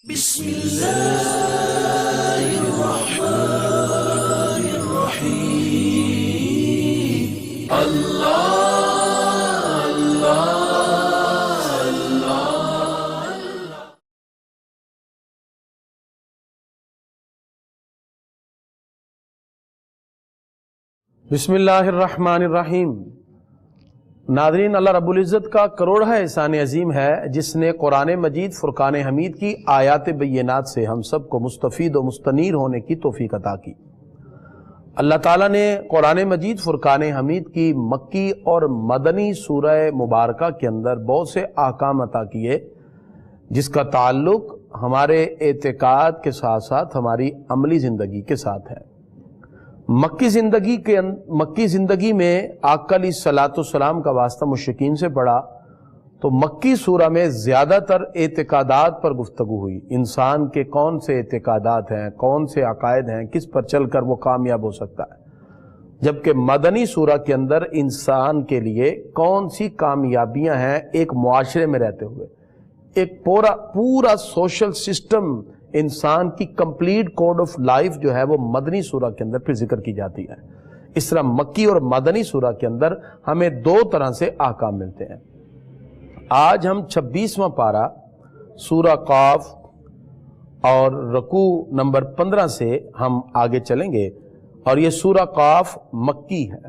بسم الله الرحمن الرحيم الله الله الله بسم اللہ الرحمن الرحیم۔ ناظرین، اللہ رب العزت کا کروڑہ احسان عظیم ہے جس نے قرآن مجید فرقان حمید کی آیات بینات سے ہم سب کو مستفید و مستنیر ہونے کی توفیق عطا کی۔ اللہ تعالیٰ نے قرآن مجید فرقان حمید کی مکی اور مدنی سورہ مبارکہ کے اندر بہت سے احکام عطا کیے جس کا تعلق ہمارے اعتقاد کے ساتھ ساتھ ہماری عملی زندگی کے ساتھ ہے۔ مکی زندگی میں آقا علیہ الصلوۃ والسلام کا واسطہ مشرکین سے پڑا تو مکی سورہ میں زیادہ تر اعتقادات پر گفتگو ہوئی، انسان کے کون سے اعتقادات ہیں، کون سے عقائد ہیں، کس پر چل کر وہ کامیاب ہو سکتا ہے، جبکہ مدنی سورہ کے اندر انسان کے لیے کون سی کامیابیاں ہیں ایک معاشرے میں رہتے ہوئے، ایک پورا سوشل سسٹم، انسان کی کمپلیٹ کوڈ آف لائف جو ہے وہ مدنی سورہ کے اندر پھر ذکر کی جاتی ہے۔ اس طرح مکی اور مدنی سورہ کے اندر ہمیں دو طرح سے احکام ملتے ہیں۔ آج ہم 26واں پارہ سورہ قاف اور رکوع نمبر 15 سے ہم آگے چلیں گے، اور یہ سورہ قاف مکی ہے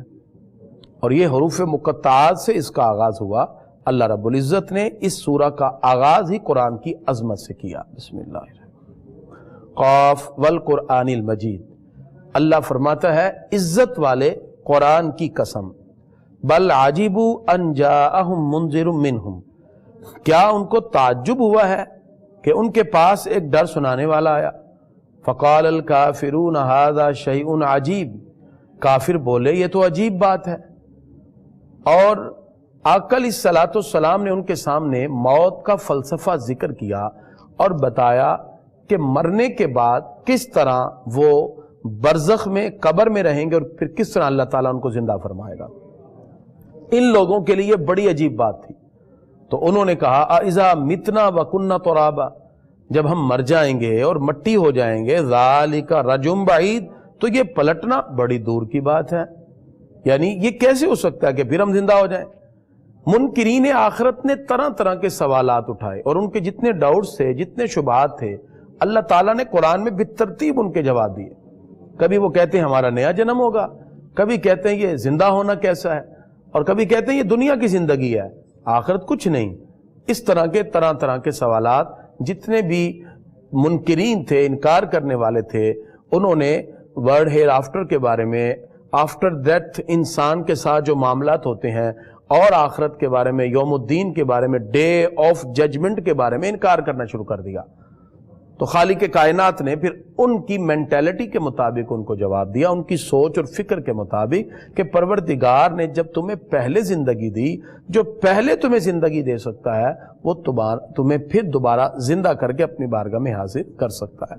اور یہ حروف مقطعات سے اس کا آغاز ہوا۔ اللہ رب العزت نے اس سورہ کا آغاز ہی قرآن کی عظمت سے کیا۔ بسم اللہ الرحمن الرحیم۔ قاف والقرآن المجید، اللہ فرماتا ہے عزت والے قرآن کی قسم، بل عجبوا ان جاءہم منذر منہم، کیا ان کو تعجب ہوا ہے کہ ان کے پاس ایک ڈر سنانے والا آیا۔ فقال الکافرون ھذا شیء عجیب، کافر بولے یہ تو عجیب بات ہے۔ اور آقا علیہ الصلوۃ والسلام نے ان کے سامنے موت کا فلسفہ ذکر کیا اور بتایا کہ مرنے کے بعد کس طرح وہ برزخ میں قبر میں رہیں گے اور پھر کس طرح اللہ تعالیٰ ان کو زندہ فرمائے گا۔ ان لوگوں کے لیے بڑی عجیب بات تھی، تو انہوں نے کہا اذا متنا وکنا ترابا، جب ہم مر جائیں گے اور مٹی ہو جائیں گے، ذالک رجم بعید، تو یہ پلٹنا بڑی دور کی بات ہے، یعنی یہ کیسے ہو سکتا ہے کہ پھر ہم زندہ ہو جائیں۔ منکرین آخرت نے طرح طرح کے سوالات اٹھائے اور ان کے جتنے ڈاؤٹس تھے، جتنے شبہات تھے، اللہ تعالیٰ نے قرآن میں بالترتیب ان کے جواب دیے۔ کبھی وہ کہتے ہیں ہمارا نیا جنم ہوگا، کبھی کہتے ہیں یہ زندہ ہونا کیسا ہے، اور کبھی کہتے ہیں یہ دنیا کی زندگی ہے، آخرت کچھ نہیں۔ اس طرح کے طرح کے سوالات جتنے بھی منکرین تھے، انکار کرنے والے تھے، انہوں نے ورلڈ ہیئر آفٹر کے بارے میں، آفٹر ڈیتھ انسان کے ساتھ جو معاملات ہوتے ہیں، اور آخرت کے بارے میں، یوم الدین کے بارے میں، ڈے آف ججمنٹ کے بارے میں انکار کرنا شروع کر دیا۔ تو خالق کائنات نے پھر ان کی مینٹیلٹی کے مطابق ان کو جواب دیا، ان کی سوچ اور فکر کے مطابق، کہ پروردگار نے جب تمہیں پہلے زندگی دی، جو پہلے تمہیں زندگی دے سکتا ہے وہ تمہیں پھر دوبارہ زندہ کر کے اپنی بارگاہ میں حاضر کر سکتا ہے۔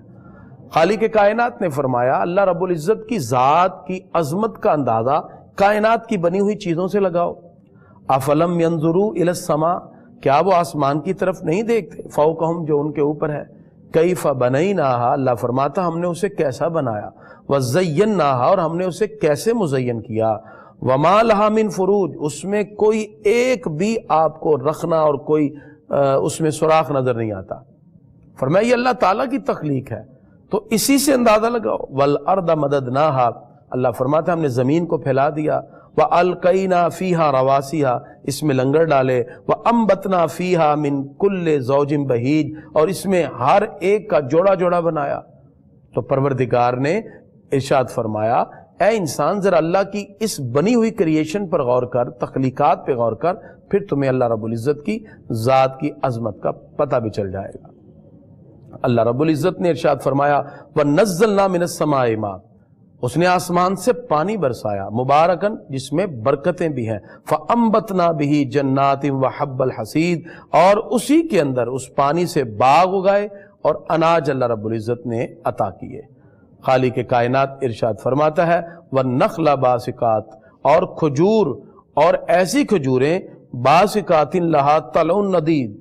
خالق کائنات نے فرمایا اللہ رب العزت کی ذات کی عظمت کا اندازہ کائنات کی بنی ہوئی چیزوں سے لگاؤ۔ افلم ينظروا الى السماء، کیا وہ آسمان کی طرف نہیں دیکھتے، فوقہم، جو ان کے اوپر ہے، کیف بنیناہا، اللہ فرماتا ہم نے اسے کیسا بنایا، وزیناہا، اور ہم نے اسے کیسے مزین کیا، وما لہا من فروج، اس میں کوئی ایک بھی آپ کو رخنا اور کوئی اس میں سوراخ نظر نہیں آتا۔ فرمایا یہ اللہ تعالیٰ کی تخلیق ہے، تو اسی سے اندازہ لگاؤ۔ والارض مددناہا، اللہ فرماتا ہم نے زمین کو پھیلا دیا، وَأَلْقَيْنَا فِيهَا رَوَاسِيَا، اس میں لنگر ڈالے، وَأَنبَتْنَا فِيهَا مِن كُلِّ زَوْجٍ بَهِيجٍ، اور اس میں ہر ایک کا جوڑا جوڑا بنایا۔ تو پروردگار نے ارشاد فرمایا اے انسان ذرا اللہ کی اس بنی ہوئی کریشن پر غور کر، تخلیقات پہ غور کر، پھر تمہیں اللہ رب العزت کی ذات کی عظمت کا پتہ بھی چل جائے گا۔ اللہ رب العزت نے ارشاد فرمایا وَنَزَّلْنَا مِنَ السَّمَاءِ مَاءً، اس نے آسمان سے پانی برسایا، مبارکن، جس میں برکتیں بھی ہیں، فَأَنبَتْنَا بِهِ جَنَّاتٍ وَحَبَّ الْحَصِيدِ، اور اسی کے اندر اس پانی سے باغ اگائے اور اناج اللہ رب العزت نے عطا کیے۔ خالق کائنات ارشاد فرماتا ہے وَالنَّخْلَ بَاسِقَاتٍ، اور کھجور، اور ایسی کھجوریں باسقات لہا طلع ندید،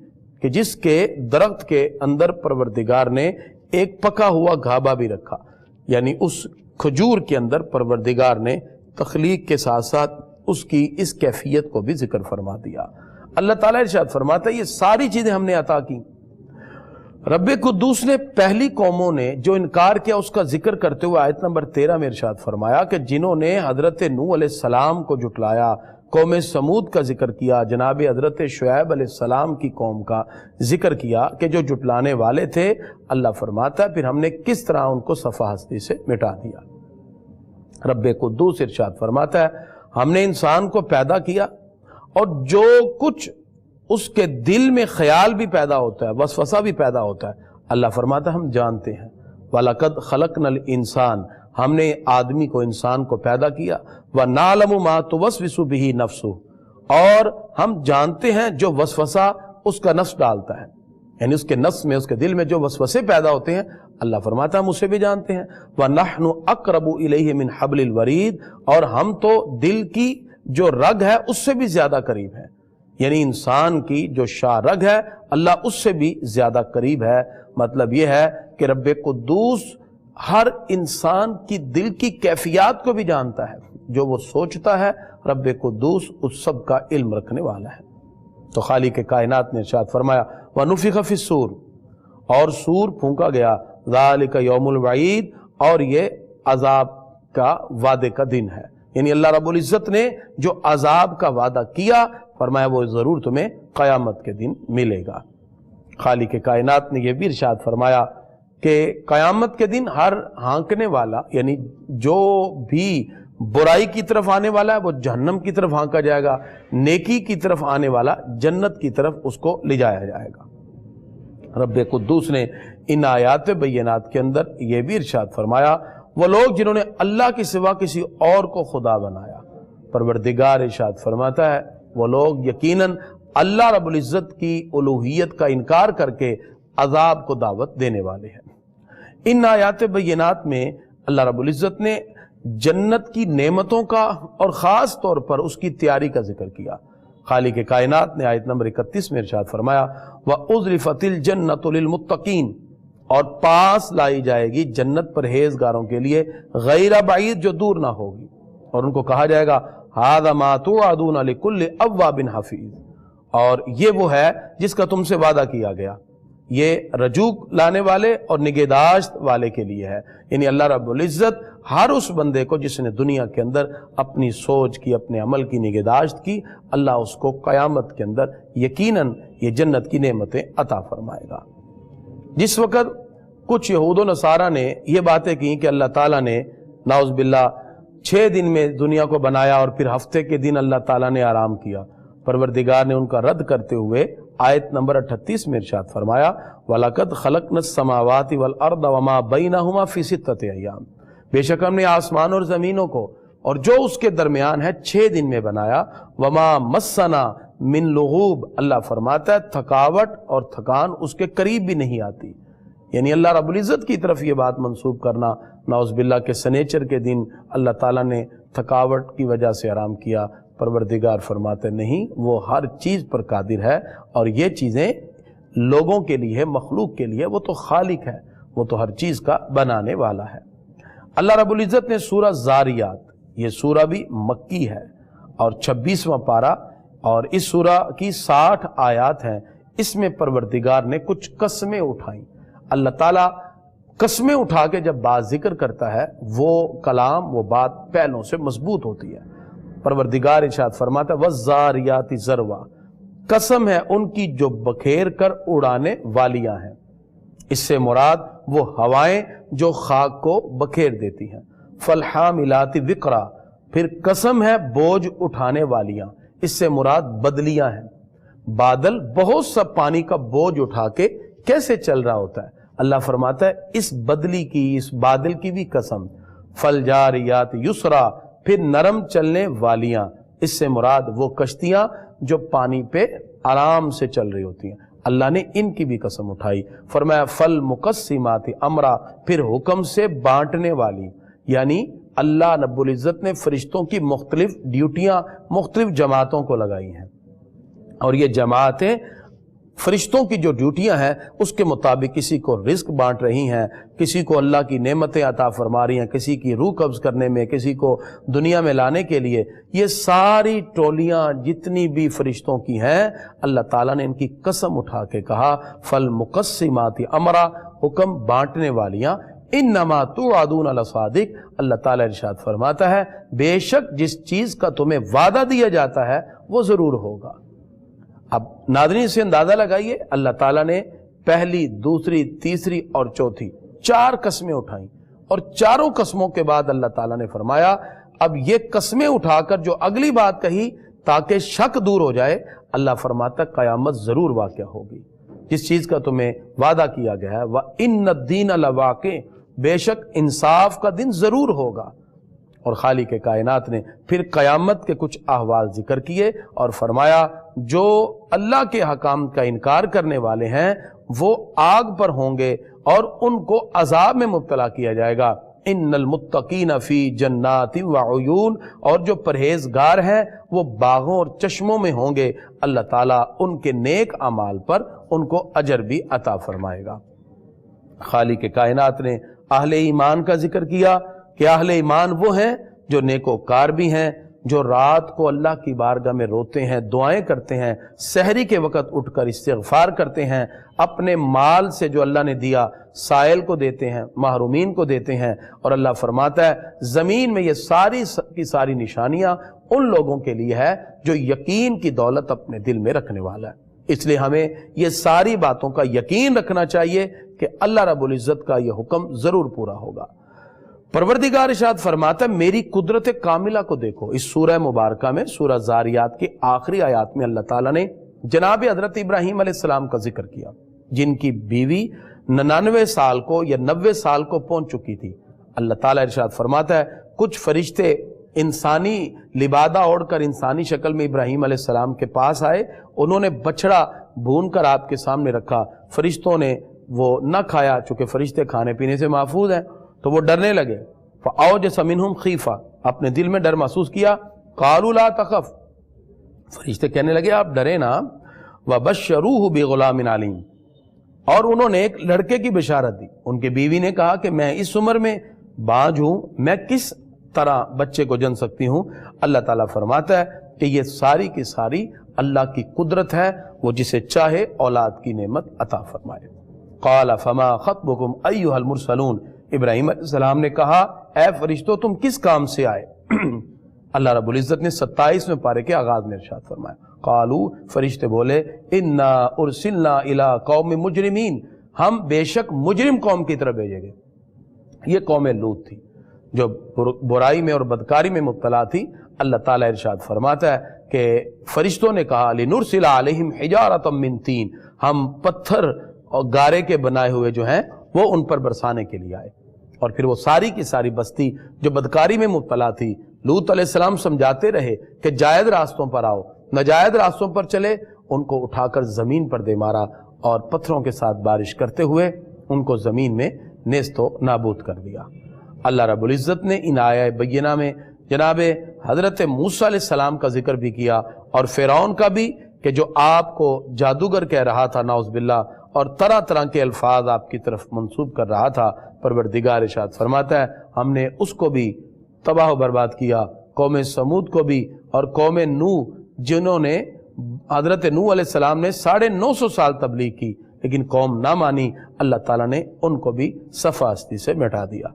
کہ جس کے درخت کے اندر پروردگار نے ایک پکا ہوا گھابا بھی رکھا، یعنی اس کھجور کے اندر پروردگار نے تخلیق کے ساتھ ساتھ اس کی اس کیفیت کو بھی ذکر فرما دیا۔ اللہ تعالیٰ ارشاد فرماتا ہے یہ ساری چیزیں ہم نے عطا کی۔ رب قدوس نے پہلی قوموں نے جو انکار کیا اس کا ذکر کرتے ہوئے آیت نمبر 13 میں ارشاد فرمایا کہ جنہوں نے حضرت نوح علیہ السلام کو جھٹلایا، قوم سمود کا ذکر کیا، جناب حضرت شعیب علیہ السلام کی قوم کا ذکر کیا کہ جو جھٹلانے والے تھے، اللہ فرماتا ہے پھر ہم نے کس طرح ان کو صفحہ ہستی سے مٹا دیا۔ رب قدوس ارشاد فرماتا ہے ہم نے انسان کو پیدا کیا اور جو کچھ اس کے دل میں خیال بھی پیدا ہوتا ہے، وسوسہ بھی پیدا ہوتا ہے، اللہ فرماتا ہے ہم جانتے ہیں۔ وَلَقَدْ خَلَقْنَا الْإِنسَانَ، ہم نے آدمی کو، انسان کو پیدا کیا، وَنَعْلَمُ مَا تُوَسْوِسُ بِهِ نَفْسُهُ، اور ہم جانتے ہیں جو وسوسہ اس کا نفس ڈالتا ہے، یعنی اس کے نفس میں، اس کے دل میں جو وسوسے پیدا ہوتے ہیں، اللہ فرماتا ہے ہم اسے بھی جانتے ہیں۔ وَنَحْنُ أَقْرَبُ إِلَيْهِ مِنْ حَبْلِ الْوَرِيدِ، اور ہم تو دل کی جو رگ ہے اس سے بھی زیادہ قریب ہے، یعنی انسان کی جو شاہ رگ ہے اللہ اس سے بھی زیادہ قریب ہے۔ مطلب یہ ہے کہ رب قدوس ہر انسان کی دل کی کیفیات کو بھی جانتا ہے، جو وہ سوچتا ہے رب قدوس اس سب کا علم رکھنے والا ہے۔ تو خالق کائنات نے ارشاد فرمایا وَنُفِخَ فِي الصُّورِ، اور سور پھونکا گیا، ذَلِكَ يَوْمُ الْوَعِيدِ، اور یہ عذاب کا وعدے کا دن ہے، یعنی اللہ رب العزت نے جو عذاب کا وعدہ کیا فرمایا وہ ضرور تمہیں قیامت کے دن ملے گا۔ خالق کائنات نے یہ بھی ارشاد فرمایا کہ قیامت کے دن ہر ہانکنے والا، یعنی جو بھی برائی کی طرف آنے والا ہے وہ جہنم کی طرف ہانکا جائے گا، نیکی کی طرف آنے والا جنت کی طرف اس کو لے جایا جائے گا۔ رب قدوس نے ان آیات بینات کے اندر یہ بھی ارشاد فرمایا وہ لوگ جنہوں نے اللہ کے سوا کسی اور کو خدا بنایا، پروردگار ارشاد فرماتا ہے وہ لوگ یقیناً اللہ رب العزت کی الوہیت کا انکار کر کے عذاب کو دعوت دینے والے ہیں۔ ان آیات بینات میں اللہ رب العزت نے جنت کی نعمتوں کا اور خاص طور پر اس کی تیاری کا ذکر کیا۔ خالق کائنات نے آیت نمبر 31 میں ارشاد فرمایا وَأُزْلِفَتِ الْجَنَّةُ لِلْمُتَّقِينَ، اور پاس لائی جائے گی جنت پرہیزگاروں کے لیے، غیر بعید جو دور نہ ہوگی، اور ان کو کہا جائے گا هَذَا مَا تُوعَدُونَ لِكُلِّ أَوَّابٍ حَفِيظٍ، اور یہ وہ ہے جس کا تم سے وعدہ کیا گیا، یہ رجوع لانے والے اور نگہداشت والے کے لیے ہے، یعنی اللہ رب العزت ہر اس بندے کو جس نے دنیا کے اندر اپنی سوچ کی، اپنے عمل کی نگہداشت کی، اللہ اس کو قیامت کے اندر یقیناً یہ جنت کی نعمتیں عطا فرمائے گا۔ جس وقت کچھ یہود و نصارہ نے یہ باتیں کی کہ اللہ تعالیٰ نے نعوذ باللہ 6 دن میں دنیا کو بنایا اور پھر ہفتے کے دن اللہ تعالیٰ نے آرام کیا، پروردگار نے ان کا رد کرتے ہوئے آیت نمبر 38 میں ارشاد فرمایا وَلَقَدْ خَلَقْنَا السَّمَاوَاتِ وَالْأَرْضَ وَمَا بَيْنَهُمَا فِي 6 أَيَّامٍ، بے شک ہم نے آسمان اور زمینوں کو اور جو اس کے درمیان ہے 6 دن میں بنایا، وَمَا مَسَّنَا مِن لُغُوب، اللہ فرماتا ہے تھکاوٹ اور تھکان اس کے قریب بھی نہیں آتی، یعنی اللہ رب العزت کی طرف یہ بات منسوب کرنا نعوذ باللہ کے سنیچر کے دن اللہ تعالیٰ نے تھکاوٹ کی وجہ سے آرام کیا، پروردگار فرماتے نہیں، وہ ہر چیز پر قادر ہے، اور یہ چیزیں لوگوں کے لیے، مخلوق کے لیے، وہ تو خالق ہے، وہ تو ہر چیز کا بنانے والا ہے۔ اللہ رب العزت نے سورہ زاریات، یہ سورہ بھی مکی ہے اور 26واں پارہ، اور اس سورہ کی 60 آیات ہیں، اس میں پروردگار نے کچھ قسمیں اٹھائیں۔ اللہ تعالیٰ قسمیں اٹھا کے جب بات ذکر کرتا ہے وہ کلام، وہ بات پہلوں سے مضبوط ہوتی ہے۔ پروردگار ارشاد فرماتا ہے وَالزَّارِيَاتِ ذَرْوًا، قسم ہے ان کی جو بکھیر کر اڑانے والیاں ہیں، اس سے مراد وہ ہوائیں جو خاک کو بکھیر دیتی ہیں۔ فَالْحَامِلَاتِ وِقْرًا، پھر قسم ہے بوجھ اٹھانے والیاں، اس سے مراد بدلیاں ہیں۔ بادل بہت سا پانی کا بوجھ اٹھا کے کیسے چل رہا ہوتا ہے، اللہ فرماتا ہے اس بدلی کی، اس بادل کی بھی قسم۔ فَالْجَارِيَاتِ يُسْرًا، پھر نرم چلنے والیاں، اس سے مراد وہ کشتیاں جو پانی پہ آرام سے چل رہی ہوتی ہیں، اللہ نے ان کی بھی قسم اٹھائی۔ فرمایا فَالْمُقَسِّمَاتِ أَمْرًا، پھر حکم سے بانٹنے والی، یعنی اللہ رب العزت نے فرشتوں کی مختلف ڈیوٹیاں مختلف جماعتوں کو لگائی ہیں، اور یہ جماعتیں فرشتوں کی جو ڈیوٹیاں ہیں اس کے مطابق کسی کو رزق بانٹ رہی ہیں، کسی کو اللہ کی نعمتیں عطا فرما رہی ہیں، کسی کی روح قبض کرنے میں، کسی کو دنیا میں لانے کے لیے، یہ ساری ٹولیاں جتنی بھی فرشتوں کی ہیں اللہ تعالیٰ نے ان کی قسم اٹھا کے کہا فالمقسمات امرا، حکم بانٹنے والیاں، انما توعدون لصادق، اللہ تعالیٰ ارشاد فرماتا ہے بے شک جس چیز کا تمہیں وعدہ دیا جاتا ہے وہ ضرور ہوگا۔ اب ناظرین سے اندازہ لگائیے، اللہ تعالیٰ نے پہلی، دوسری، تیسری اور چوتھی 4 قسمیں اٹھائیں، اور چاروں قسموں کے بعد اللہ تعالیٰ نے فرمایا اب یہ قسمیں اٹھا کر جو اگلی بات کہی تاکہ شک دور ہو جائے، اللہ فرماتا قیامت ضرور واقع ہوگی، جس چیز کا تمہیں وعدہ کیا گیا ہے وَإِنَّ الدِّينَ لَوَاقِعٌ، بے شک انصاف کا دن ضرور ہوگا۔ اور خالق کائنات نے پھر قیامت کے کچھ احوال ذکر کیے اور فرمایا جو اللہ کے حکام کا انکار کرنے والے ہیں وہ آگ پر ہوں گے اور ان کو عذاب میں مبتلا کیا جائے گا۔ ان المتقین فی جنات وعیون، اور جو پرہیزگار ہیں وہ باغوں اور چشموں میں ہوں گے، اللہ تعالیٰ ان کے نیک اعمال پر ان کو اجر بھی عطا فرمائے گا۔ خالق کائنات نے اہل ایمان کا ذکر کیا کہ اہل ایمان وہ ہیں جو نیکوکار بھی ہیں، جو رات کو اللہ کی بارگاہ میں روتے ہیں، دعائیں کرتے ہیں، سحری کے وقت اٹھ کر استغفار کرتے ہیں، اپنے مال سے جو اللہ نے دیا سائل کو دیتے ہیں، محرومین کو دیتے ہیں، اور اللہ فرماتا ہے زمین میں یہ ساری کی ساری نشانیاں ان لوگوں کے لیے ہے جو یقین کی دولت اپنے دل میں رکھنے والا ہے۔ اس لیے ہمیں یہ ساری باتوں کا یقین رکھنا چاہیے کہ اللہ رب العزت کا یہ حکم ضرور پورا ہوگا۔ پروردگار ارشاد فرماتا ہے میری قدرت کاملہ کو دیکھو۔ اس سورہ مبارکہ میں، سورہ زاریات کی آخری آیات میں اللہ تعالیٰ نے جناب حضرت ابراہیم علیہ السلام کا ذکر کیا، جن کی بیوی 99 سال کو یا 90 سال کو پہنچ چکی تھی۔ اللہ تعالیٰ ارشاد فرماتا ہے کچھ فرشتے انسانی لبادہ اوڑھ کر انسانی شکل میں ابراہیم علیہ السلام کے پاس آئے، انہوں نے بچڑا بھون کر آپ کے سامنے رکھا، فرشتوں نے وہ نہ کھایا، چونکہ فرشتے کھانے پینے سے محفوظ ہیں، تو وہ ڈرنے لگے۔ فَأَوْجَسَ مِنْهُمْ خِیفَةً، اپنے دل میں ڈر محسوس کیا۔ قَالُوا لَا تَخَفْ، فرشتے کہنے لگے آپ ڈرے نا۔ وَبَشَّرُوهُ بِغُلَامٍ عَلِيمٍ، اور انہوں نے ایک لڑکے کی بشارت دی۔ ان کے بیوی نے کہا کہ میں اس عمر میں بانجھ ہوں، میں کس طرح بچے کو جن سکتی ہوں؟ اللہ تعالیٰ فرماتا ہے کہ یہ ساری کی ساری اللہ کی قدرت ہے، وہ جسے چاہے اولاد کی نعمت عطا فرمائے۔ قَالَ فَمَا خَطْبُكُمْ أَيُّهَا الْمُرْسَلُونَ، ابراہیم علیہ السلام نے کہا اے فرشتوں تم کس کام سے آئے؟ اللہ رب العزت نے 27ویں پارے کے آغاز میں ارشاد فرمایا، قالوا، فرشتے بولے انا ارسلنا الی قوم مجرمین، ہم بے شک مجرم قوم کی طرف بھیجے گئے۔ یہ قوم لوط تھی جو برائی میں اور بدکاری میں مبتلا تھی۔ اللہ تعالیٰ ارشاد فرماتا ہے کہ فرشتوں نے کہا لنرسل علیہم حجارۃ من طین، ہم پتھر اور گارے کے بنائے ہوئے جو ہیں وہ ان پر برسانے کے لیے آئے۔ اور پھر وہ ساری کی ساری بستی جو بدکاری میں مبتلا تھی، لوط علیہ السلام سمجھاتے رہے کہ جائز راستوں پر آؤ، ناجائز راستوں پر چلے، ان کو اٹھا کر زمین پر دے مارا اور پتھروں کے ساتھ بارش کرتے ہوئے ان کو زمین میں نیست و نابود کر دیا۔ اللہ رب العزت نے ان آیہ بینہ میں جناب حضرت موسیٰ علیہ السلام کا ذکر بھی کیا، اور فرعون کا بھی، کہ جو آپ کو جادوگر کہہ رہا تھا نعوذ باللہ، اور طرح طرح کے الفاظ آپ کی طرف منسوب کر رہا تھا۔ پروردگار ارشاد فرماتا ہے ہم نے اس کو بھی تباہ و برباد کیا، قوم سمود کو بھی، اور قوم نوح جنہوں نے حضرت نوح علیہ السلام نے 950 سال تبلیغ کی لیکن قوم نہ مانی، اللہ تعالیٰ نے ان کو بھی صفحہ ہستی سے مٹا دیا۔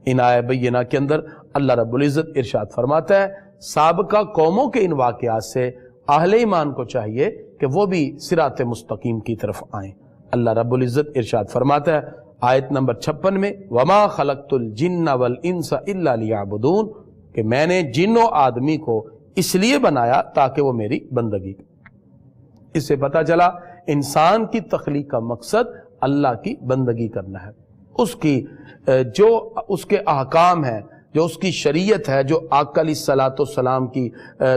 ان آیہ بینہ کے اندر اللہ رب العزت ارشاد فرماتا ہے سابقہ قوموں کے ان واقعات سے اہل ایمان کو چاہیے کہ وہ بھی صراط مستقیم کی طرف آئیں۔ اللہ رب العزت ارشاد فرماتا ہے آیت نمبر 56 میں وَمَا خَلَقْتُ الْجِنَّ وَالْإِنسَ إِلَّا لِيَعْبُدُونَ، کہ میں نے جن و آدمی کو اس لیے بنایا تاکہ وہ میری بندگی کریں۔ اس سے پتہ چلا انسان کی تخلیق کا مقصد اللہ کی بندگی کرنا ہے، اس کی جو اس کے احکام ہیں، جو اس کی شریعت ہے، جو آقا علیہ الصلوۃ والسلام کی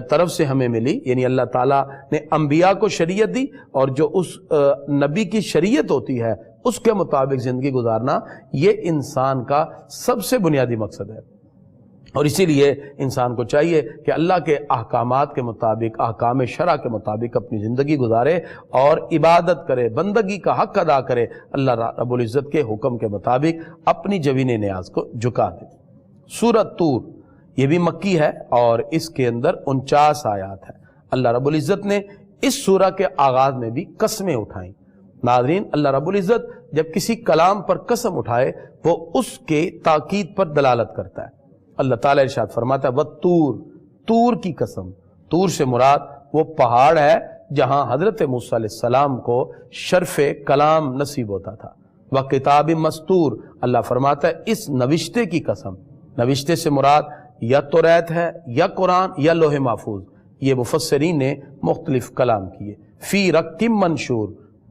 طرف سے ہمیں ملی، یعنی اللہ تعالیٰ نے انبیاء کو شریعت دی، اور جو اس نبی کی شریعت ہوتی ہے اس کے مطابق زندگی گزارنا، یہ انسان کا سب سے بنیادی مقصد ہے۔ اور اسی لیے انسان کو چاہیے کہ اللہ کے احکامات کے مطابق، احکام شرع کے مطابق اپنی زندگی گزارے اور عبادت کرے، بندگی کا حق ادا کرے، اللہ رب العزت کے حکم کے مطابق اپنی جبین نیاز کو جھکا دے۔ سورۃ طور یہ بھی مکی ہے اور اس کے اندر 49 آیات ہیں۔ اللہ رب العزت نے اس سورہ کے آغاز میں بھی قسمیں اٹھائیں۔ ناظرین، اللہ رب العزت جب کسی کلام پر قسم اٹھائے وہ اس کے تاکید پر دلالت کرتا ہے۔ اللہ تعالیٰ ارشاد فرماتا ہے وَالطور، طور کی قسم۔ طور سے مراد وہ پہاڑ ہے جہاں حضرت موسیٰ علیہ السلام کو شرف کلام نصیب ہوتا تھا۔ وَکتاب مستور، اللہ فرماتا ہے اس نوشتے کی قسم۔ نوشتے سے مراد یا توریت ہے یا قرآن یا لوح محفوظ۔ یہ مفسرین نے مختلف کلام کیے۔ فی رق منشور،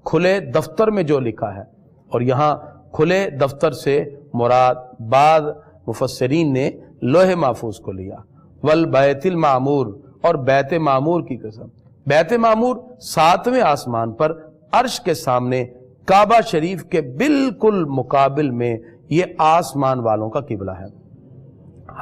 کھلے دفتر میں جو لکھا ہے، اور یہاں کھلے دفتر سے مراد بعض مفسرین نے لوح محفوظ کو لیا۔ والبیت المعمور، اور بیت معمور کی قسم۔ بیت معمور 7ویں آسمان پر عرش کے سامنے کعبہ شریف کے بالکل مقابل میں یہ آسمان والوں کا قبلہ ہے۔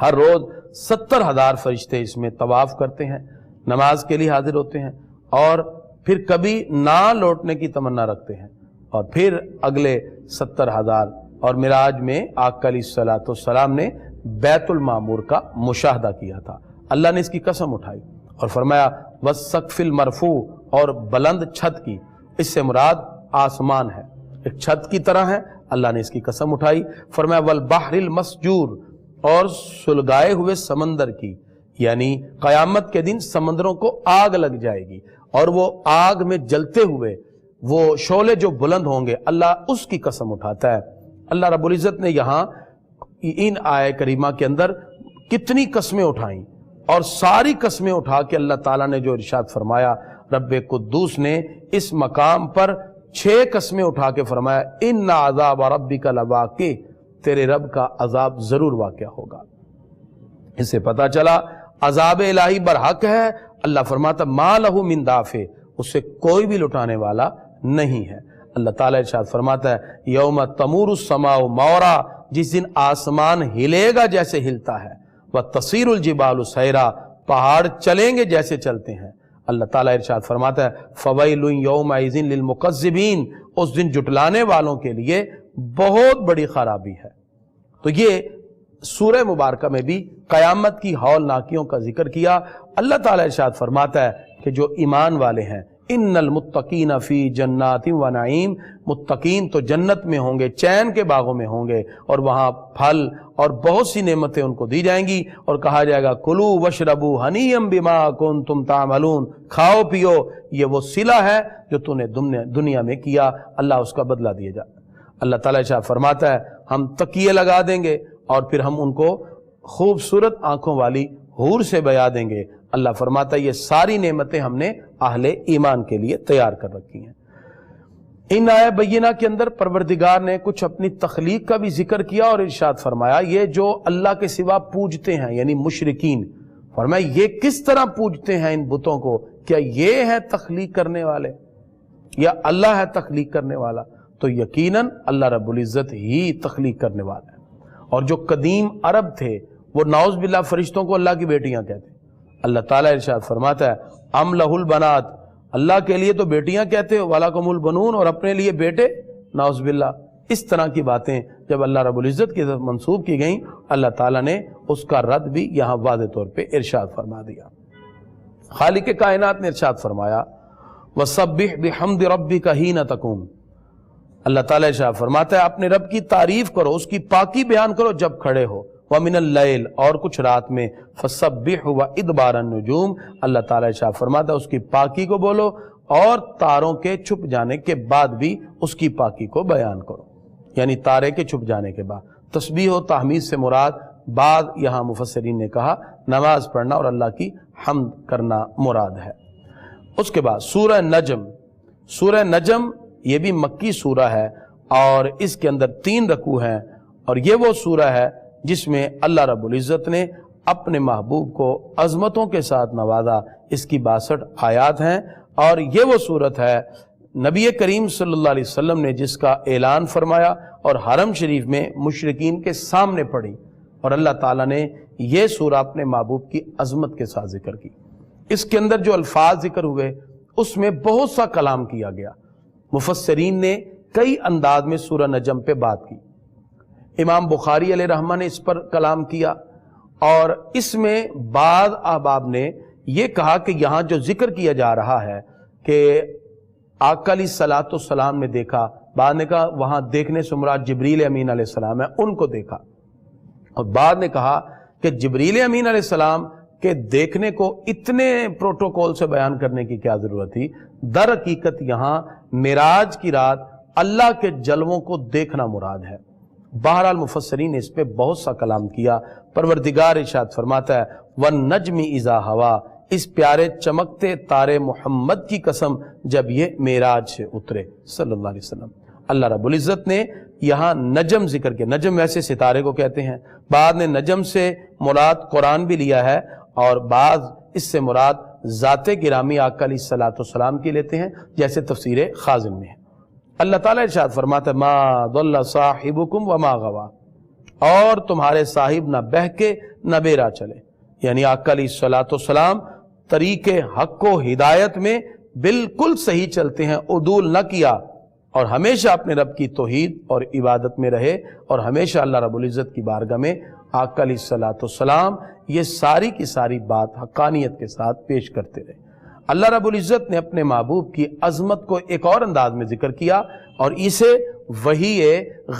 ہر روز 70,000 فرشتے اس میں طواف کرتے ہیں، نماز کے لیے حاضر ہوتے ہیں، اور پھر کبھی نہ لوٹنے کی تمنا رکھتے ہیں، اور پھر اگلے 70,000۔ اور معراج میں آقا علیہ الصلوۃ والسلام نے بیت المعمور کا مشاہدہ کیا تھا۔ اللہ نے اس کی قسم اٹھائی اور فرمایا والسقف المرفوع، اور بلند چھت کی۔ اس سے مراد آسمان ہے، ایک چھت کی طرح ہے۔ اللہ نے اس کی قسم اٹھائی، فرمایا والبحر المسجور، اور سلگائے ہوئے سمندر کی، یعنی قیامت کے دن سمندروں کو آگ لگ جائے گی اور وہ آگ میں جلتے ہوئے وہ شعلے جو بلند ہوں گے، اللہ اس کی قسم اٹھاتا ہے۔ اللہ رب العزت نے یہاں ان آیہ کریمہ کے اندر کتنی قسمیں اٹھائیں، اور ساری قسمیں اٹھا کے اللہ تعالیٰ نے جو ارشاد فرمایا، رب قدوس نے اس مقام پر 6 قسمیں اٹھا کے فرمایا ان عذاب ربک لواقع، تیرے رب کا عذاب ضرور واقع ہوگا۔ اس سے پتہ چلا عذاب الہی برحق ہے۔ اللہ فرماتا ما لہ من دافع، اس سے کوئی بھی لٹانے والا نہیں ہے۔ اللہ تعالیٰ ارشاد فرماتا ہے یوم تمور السماء مورا، جس دن آسمان ہلے گا جیسے ہلتا ہے، وتصیر الجبال سیرا، پہاڑ چلیں گے جیسے چلتے ہیں۔ اللہ تعالیٰ ارشاد فرماتا ہے فویل یومئذ للمکذبین، اس دن جھٹلانے والوں کے لیے بہت بڑی خرابی ہے۔ تو یہ سورہ مبارکہ میں بھی قیامت کی ہولناکیوں کا ذکر کیا۔ اللہ تعالیٰ ارشاد فرماتا ہے کہ جو ایمان والے ہیں ان المتقین فی جنات و نعیم، متقین تو جنت میں ہوں گے، چین کے باغوں میں ہوں گے، اور وہاں پھل اور بہت سی نعمتیں ان کو دی جائیں گی، اور کہا جائے گا کلوا واشربوا ہنیئا بما کنتم تعملون، کھاؤ پیو، یہ وہ صلہ ہے جو تو نے دنیا میں کیا، اللہ اس کا بدلہ دیا جائے۔ اللہ تعالیٰ ارشاد فرماتا ہے ہم تکیے لگا دیں گے اور پھر ہم ان کو خوبصورت آنکھوں والی حور سے بیا دیں گے۔ اللہ فرماتا ہے یہ ساری نعمتیں ہم نے اہل ایمان کے لیے تیار کر رکھی ہیں۔ ان آیہ بینہ کے اندر پروردگار نے کچھ اپنی تخلیق کا بھی ذکر کیا اور ارشاد فرمایا یہ جو اللہ کے سوا پوجتے ہیں یعنی مشرکین، فرمایا یہ کس طرح پوجتے ہیں ان بتوں کو، کیا یہ ہے تخلیق کرنے والے یا اللہ ہے تخلیق کرنے والا؟ تو یقیناً اللہ رب العزت ہی تخلیق کرنے والا ہے۔ اور جو قدیم عرب تھے وہ نعوذ باللہ فرشتوں کو اللہ کی بیٹیاں کہتے ہیں۔ اللہ تعالیٰ ارشاد فرماتا ہے ام لہ البنات، اللہ کے لیے تو بیٹیاں کہتے ہو، وَلَكُمُ الْبَنُونَ، اور اپنے لیے بیٹے، نعوذ باللہ۔ اس طرح کی باتیں جب اللہ رب العزت کی طرف منسوب کی گئیں، اللہ تعالیٰ نے اس کا رد بھی یہاں واضح طور پہ ارشاد فرما دیا۔ خالق کائنات نے ارشاد فرمایا وَسَبِّحْ بِحَمْدِ رَبِّكَ حِينَ تَقُومُ، اللہ تعالیٰ ارشاد فرماتا ہے اپنے رب کی تعریف کرو، اس کی پاکی بیان کرو جب کھڑے ہو، وَمِنَ اللَّيْلِ، اور کچھ رات میں، فَسَبِّحْ وَإِدْبَارَ النُّجُومِ، اللہ تعالیٰ ارشاد فرماتا ہے اس کی پاکی کو بولو اور تاروں کے چھپ جانے کے بعد بھی اس کی پاکی کو بیان کرو، یعنی تارے کے چھپ جانے کے بعد۔ تسبیح و تحمید سے مراد بعد یہاں مفسرین نے کہا نماز پڑھنا اور اللہ کی حمد کرنا مراد ہے۔ اس کے بعد سورہ نجم، سورہ نجم یہ بھی مکی سورہ ہے اور اس کے اندر 3 رکوع ہیں، اور یہ وہ سورہ ہے جس میں اللہ رب العزت نے اپنے محبوب کو عظمتوں کے ساتھ نوازا۔ اس کی 62 آیات ہیں، اور یہ وہ صورت ہے نبی کریم صلی اللہ علیہ وسلم نے جس کا اعلان فرمایا اور حرم شریف میں مشرکین کے سامنے پڑھی۔ اور اللہ تعالیٰ نے یہ سورہ اپنے محبوب کی عظمت کے ساتھ ذکر کی۔ اس کے اندر جو الفاظ ذکر ہوئے اس میں بہت سا کلام کیا گیا۔ مفسرین نے کئی انداز میں سورہ نجم پہ بات کی۔ امام بخاری علیہ رحمہ نے اس پر کلام کیا، اور اس میں بعض احباب نے یہ کہا کہ یہاں جو ذکر کیا جا رہا ہے کہ آقا علیہ الصلوۃ والسلام نے دیکھا، بعد نے کہا وہاں دیکھنے سے مراد جبریل امین علیہ السلام ہے، ان کو دیکھا، اور بعد نے کہا کہ جبریل امین علیہ السلام کے دیکھنے کو اتنے پروٹوکول سے بیان کرنے کی کیا ضرورت تھی؟ در حقیقت یہاں معراج کی رات اللہ کے جلووں کو دیکھنا مراد ہے۔ بہرحال مفسرین نے اس پہ بہت سا کلام کیا۔ پروردگار ارشاد فرماتا ہے وَالنَّجْمِ إِذَا ہوا، اس پیارے چمکتے تارے محمد کی قسم جب یہ معراج سے اترے صلی اللہ علیہ وسلم۔ اللہ رب العزت نے یہاں نجم ذکر کیا۔ نجم ویسے ستارے کو کہتے ہیں، بعد نے نجم سے مراد قرآن بھی لیا ہے، اور بعض اس سے مراد ذات گرامی آقا علیہ الصلوۃ والسلام کی لیتے ہیں، جیسے تفسیر خازن میں ہے۔ اللہ تعالیٰ ارشاد فرماتا ہے ما ضل صاحبکم وما غوا، اور تمہارے صاحب نہ بہکے نہ بیرا چلے، یعنی آقا علیہ الصلوۃ والسلام طریق حق و ہدایت میں بالکل صحیح چلتے ہیں، عدول نہ کیا، اور ہمیشہ اپنے رب کی توحید اور عبادت میں رہے، اور ہمیشہ اللہ رب العزت کی بارگاہ میں آقا علیہ الصلوۃ والسلام یہ ساری کی ساری بات حقانیت کے ساتھ پیش کرتے رہے۔ اللہ رب العزت نے اپنے محبوب کی عظمت کو ایک اور انداز میں ذکر کیا، اور اسے وحی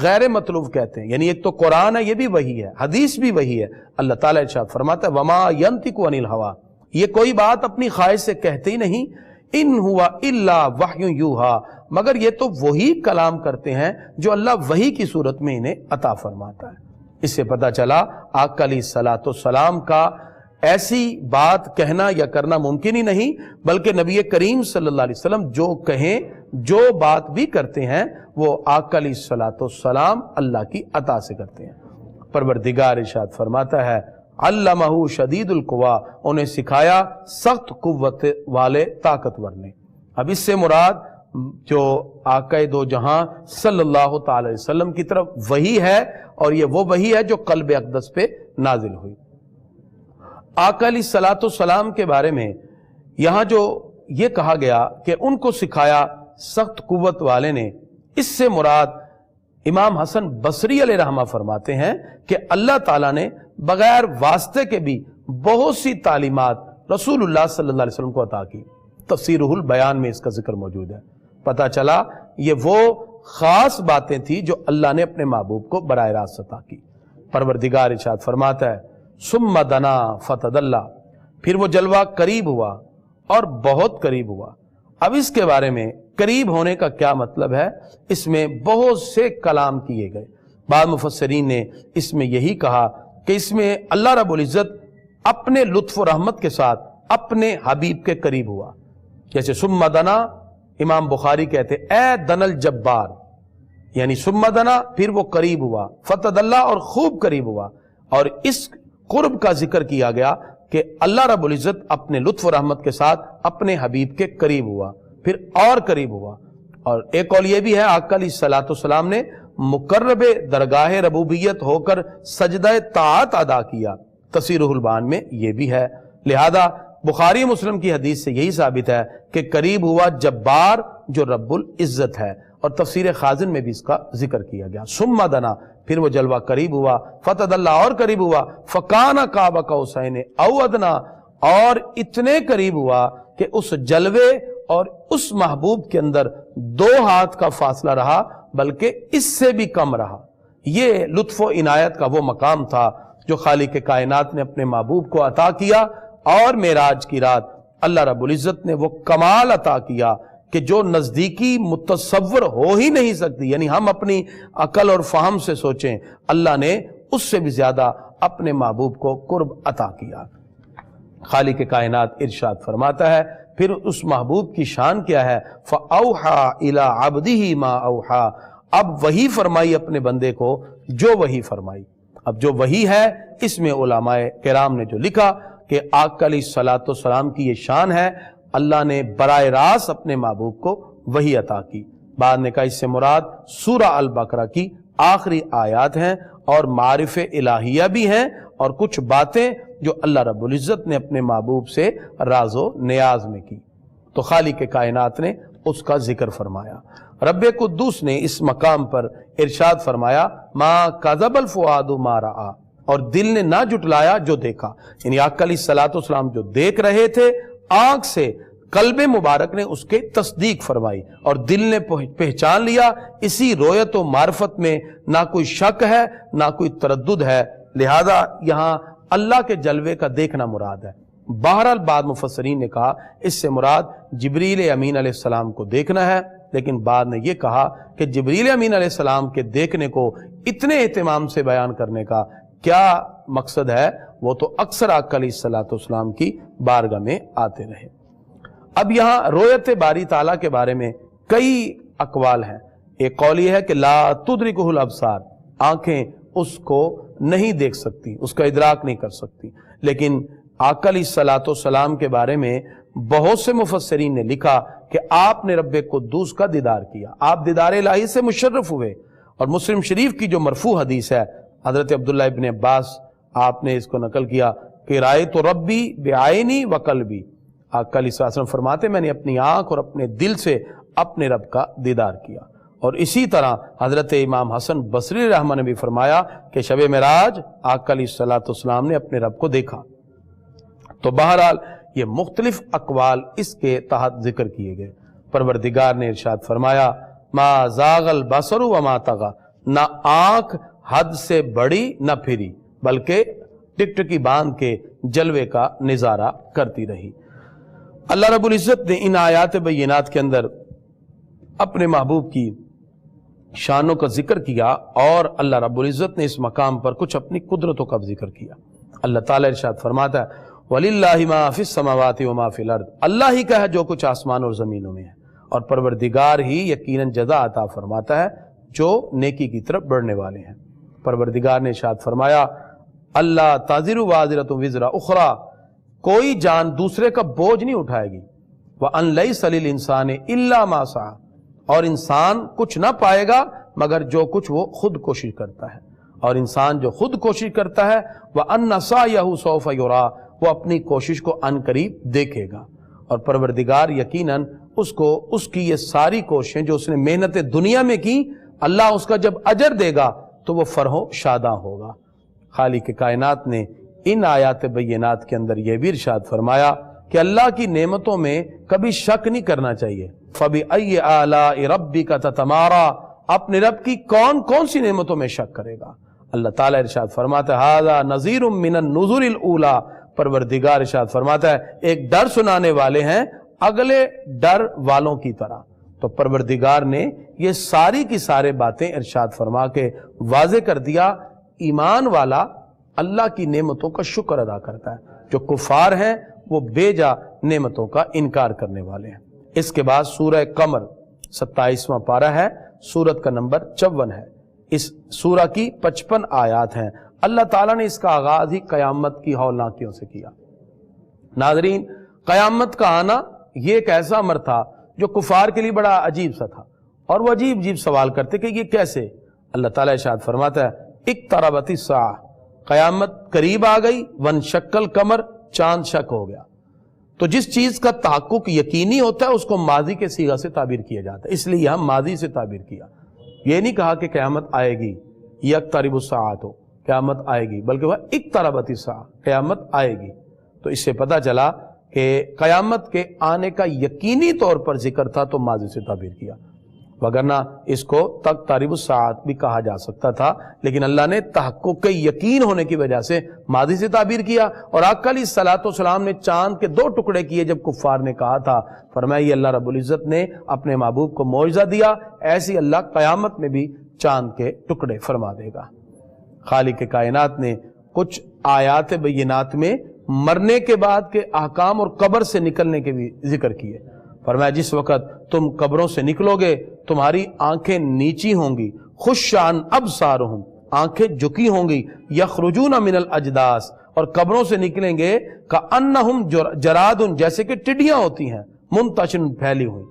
غیر مطلوب کہتے ہیں، یعنی ایک تو قرآن ہے، یہ بھی وحی ہے، حدیث بھی وحی ہے۔ اللہ تعالیٰ ارشاد فرماتا ہے وما ینطق عن الہویٰ، یہ کوئی بات اپنی خواہش سے کہتے ہی نہیں، ان ہوا الا وحی یوحیٰ، مگر یہ تو وہی کلام کرتے ہیں جو اللہ وحی کی صورت میں انہیں عطا فرماتا ہے۔ اس سے پتہ چلا آقا علیہ الصلوۃ والسلام کا ایسی بات کہنا یا کرنا ممکن ہی نہیں، بلکہ نبی کریم صلی اللہ علیہ وسلم جو کہیں، جو بات بھی کرتے ہیں، وہ آقا علیہ الصلوۃ والسلام اللہ کی عطا سے کرتے ہیں۔ پروردگار ارشاد فرماتا ہے علمہ شدید القویٰ، انہیں سکھایا سخت قوت والے طاقتور نے۔ اب اس سے مراد جو آقا دو جہاں صلی اللہ تعالی علیہ وسلم کی طرف وحی ہے، اور یہ وہ وحی ہے جو قلب اقدس پہ نازل ہوئی۔ آقا علیہ الصلوۃ والسلام کے بارے میں یہاں جو یہ کہا گیا کہ ان کو سکھایا سخت قوت والے نے، اس سے مراد امام حسن بصری علیہ رحمہ فرماتے ہیں کہ اللہ تعالیٰ نے بغیر واسطے کے بھی بہت سی تعلیمات رسول اللہ صلی اللہ علیہ وسلم کو عطا کی۔ تفسیر روح البیان میں اس کا ذکر موجود ہے۔ پتہ چلا یہ وہ خاص باتیں تھی جو اللہ نے اپنے محبوب کو براہ راست عطا کی۔ پروردگار ارشاد فرماتا ہے ثم دنا فتدلی، پھر وہ جلوہ قریب ہوا اور بہت قریب ہوا۔ اب اس کے بارے میں قریب ہونے کا کیا مطلب ہے، اس میں بہت سے کلام کیے گئے۔ بعض مفسرین نے اس میں یہی کہا کہ اس میں اللہ رب العزت اپنے لطف و رحمت کے ساتھ اپنے حبیب کے قریب ہوا۔ جیسے ثم دنا، امام بخاری کہتے اے دن الجبار، یعنی ثم دنا پھر وہ قریب ہوا، فتدلی اور خوب قریب ہوا، اور اس قرب کا ذکر کیا گیا کہ اللہ رب العزت اپنے لطف و رحمت کے ساتھ اپنے حبیب کے قریب ہوا، پھر اور قریب ہوا۔ اور ایک قول یہ بھی ہے آقا علیہ الصلوۃ والسلام نے مقرب درگاہ ربوبیت ہو کر سجدہ طاعت ادا کیا، تفسیر روح البیان میں یہ بھی ہے۔ لہذا بخاری مسلم کی حدیث سے یہی ثابت ہے کہ قریب ہوا جبار جو رب العزت ہے، اور تفسیر خازن میں بھی اس کا ذکر کیا گیا۔ ثم دنا، پھر وہ جلوہ قریب ہوا، فتدلی اور قریب ہوا، فکان قاب قوسین او ادنا، اور اتنے قریب ہوا کہ اس جلوے اور اس محبوب کے اندر 2 ہاتھ کا فاصلہ رہا، بلکہ اس سے بھی کم رہا۔ یہ لطف و عنایت کا وہ مقام تھا جو خالق کائنات نے اپنے محبوب کو عطا کیا، اور معراج کی رات اللہ رب العزت نے وہ کمال عطا کیا کہ جو نزدیکی متصور ہو ہی نہیں سکتی، یعنی ہم اپنی عقل اور فہم سے سوچیں، اللہ نے اس سے بھی زیادہ اپنے محبوب کو قرب عطا کیا۔ خالق کائنات ارشاد فرماتا ہے پھر اس محبوب کی شان کیا ہے، فَأَوْحَى إِلَىٰ عَبْدِهِ مَا أَوْحَى، اب وحی فرمائی اپنے بندے کو جو وحی فرمائی۔ اب جو وحی ہے اس میں علماء کرام نے جو لکھا کہ آقا علیہ الصلوۃ والسلام کی یہ شان ہے، اللہ نے براہ راست اپنے محبوب کو وحی عطا کی۔ بعد نے کہا اس سے مراد سورہ البقرہ کی آخری آیات ہیں، اور معارف الہیہ بھی ہیں، اور کچھ باتیں جو اللہ رب العزت نے اپنے محبوب سے راز و نیاز میں کی۔ تو خالق کائنات نے اس کا ذکر فرمایا۔ رب قدوس نے اس مقام پر ارشاد فرمایا ما کذب الفؤاد ما رأى، اور دل نے نہ جھٹلایا جو دیکھا، یعنی آقا علیہ الصلوۃ والسلام جو دیکھ رہے تھے آنکھ سے، قلب مبارک نے اس کے تصدیق فرمائی اور دل نے پہچان لیا۔ اسی رویت و معرفت میں نہ کوئی شک ہے نہ کوئی تردد ہے، لہذا یہاں اللہ کے جلوے کا دیکھنا مراد ہے۔ بہرحال بعض مفسرین نے کہا اس سے مراد جبریل امین علیہ السلام کو دیکھنا ہے، لیکن بعد نے یہ کہا کہ جبریل امین علیہ السلام کے دیکھنے کو اتنے اہتمام سے بیان کرنے کا کیا مقصد ہے، وہ تو اکثر آقا علیہ الصلوۃ والسلام کی بارگاہ میں آتے رہے۔ اب یہاں رویت باری تعالیٰ کے بارے میں کئی اقوال ہیں۔ ایک قول یہ ہے کہ لا تدرکہ الابصار، آنکھیں اس کو نہیں دیکھ سکتی، اس کا ادراک نہیں کر سکتی، لیکن آقا علیہ الصلوۃ والسلام کے بارے میں بہت سے مفسرین نے لکھا کہ آپ نے رب قدوس کا دیدار کیا، آپ دیدار الہی سے مشرف ہوئے۔ اور مسلم شریف کی جو مرفوع حدیث ہے، حضرت عبداللہ ابن عباس آپ نے اس کو نقل کیا کہ رأیت ربی بعینی وقلبی، آقا علیہ السلام فرماتے میں نے اپنی آنکھ اور اپنے دل سے اپنے رب کا دیدار کیا۔ اور اسی طرح حضرت امام حسن بصری رحمہ نے بھی فرمایا کہ شب معراج آقا علیہ الصلوۃ والسلام نے اپنے رب کو دیکھا۔ تو بہرحال یہ مختلف اقوال اس کے تحت ذکر کیے گئے۔ پروردگار نے ارشاد فرمایا ما زاغ البصر وما طغى، نہ آنکھ حد سے بڑی نہ پھری بلکہ ٹکٹکی باندھ کے جلوے کا نظارہ کرتی رہی۔ اللہ رب العزت نے ان آیات بینات کے اندر اپنے محبوب کی شانوں کا ذکر کیا، اور اللہ رب العزت نے اس مقام پر کچھ اپنی قدرتوں کا ذکر کیا۔ اللہ تعالیٰ ارشاد فرماتا ہے وَلِلَّهِ مَا فِي السَّمَاوَاتِ وَمَا فِي الْأَرْضِ، اللہ ہی کا ہے جو کچھ آسمان اور زمینوں میں ہے، اور پروردگار ہی یقیناً جزا عطا فرماتا ہے جو نیکی کی طرف بڑھنے والے ہیں۔ پروردگار نے ارشاد فرمایا اللہ تَزِرُ وَازِرَةٌ وِزْرَ أُخْرَى، کوئی جان دوسرے کا بوجھ نہیں اٹھائے گی۔ وَأَن لَيْسَ لِلْإِنسَانِ إِلَّا مَا سَعَى، اور انسان کچھ نہ پائے گا مگر جو کچھ وہ خود کوشش کرتا ہے، اور انسان جو خود کوشش کرتا ہے وَأَنَّ سَعْيَهُ سَوْفَ يُرَى، وہ اپنی کوشش کو عن قریب دیکھے گا۔ اور پروردگار یقیناً اس کو اس کی یہ ساری کوششیں جو اس نے محنت دنیا میں کی، اللہ اس کا جب اجر دے گا تو وہ فرح و شاداں ہوگا۔ خالق کائنات نے ان آیات بینات کے اندر یہ بھی ارشاد فرمایا کہ اللہ کی نعمتوں میں کبھی شک نہیں کرنا چاہیے۔ فَبِأَيِّ آلَاءِ رَبِّكَ تَتَمَارَىٰ، اپنے رب کی کون کون سی نعمتوں میں شک کرے گا۔ اللہ تعالیٰ ارشاد فرماتا ہے هَذَا نَذِيرٌ مِّنَ النُّذُرِ الْأُولَىٰ، پروردگار ارشاد فرماتا ہے ایک ڈر سنانے والے ہیں اگلے ڈر والوں کی طرح۔ تو پروردگار نے یہ ساری کی سارے باتیں ارشاد فرما کے واضح کر دیا، ایمان والا اللہ کی نعمتوں کا شکر ادا کرتا ہے، جو کفار ہیں وہ بے جا نعمتوں کا انکار کرنے والے ہیں۔ اس کے بعد سورہ قمر 27واں پارہ ہے، سورت کا نمبر 54 ہے۔ اس سورہ کی 55 آیات ہیں۔ اللہ تعالیٰ نے اس کا آغاز ہی قیامت کی ہولناکیوں سے کیا۔ ناظرین، قیامت کا آنا یہ ایک ایسا امر تھا جو کفار کے لیے بڑا عجیب سا تھا، اور وہ عجیب سوال کرتے کہ یہ کیسے۔ اللہ تعالیٰ ارشاد فرماتا ہے اقتربت الساعہ، قیامت قریب آ گئی، وانشق القمر، چاند شک ہو گیا۔ تو جس چیز کا تحقق یقینی ہوتا ہے اس کو ماضی کے صیغہ سے تعبیر کیا جاتا ہے، اس لیے ہم ماضی سے تعبیر کیا۔ یہ نہیں کہا کہ قیامت آئے گی، یقترب الساعۃ، قیامت آئے گی، بلکہ وہ اقتربت الساعہ، قیامت آئے گی۔ تو اس سے پتہ چلا کہ قیامت کے آنے کا یقینی طور پر ذکر تھا تو ماضی سے تعبیر کیا، وگرنہ اس کو تقترب الساعۃ بھی کہا جا سکتا تھا، لیکن اللہ نے تحقق کے یقین ہونے کی وجہ سے ماضی سے تعبیر کیا۔ اور آقا علیہ الصلوۃ والسلام نے چاند کے 2 ٹکڑے کیے جب کفار نے کہا تھا، فرمایا یہ اللہ رب العزت نے اپنے محبوب کو معجزہ دیا، ایسی اللہ قیامت میں بھی چاند کے ٹکڑے فرما دے گا۔ خالق کائنات نے کچھ آیات بینات میں مرنے کے بعد کے احکام اور قبر سے نکلنے کے بھی ذکر کیے۔ فرمایا جس وقت تم قبروں سے نکلو گے تمہاری آنکھیں نیچی ہوں گی، خشعن ابصارہم، آنکھیں جھکی ہوں گی، یخرجون من الاجداث، اور قبروں سے نکلیں گے کأنہم جراد، جیسے کہ ٹڈیاں ہوتی ہیں، منتشر، پھیلی ہوئی۔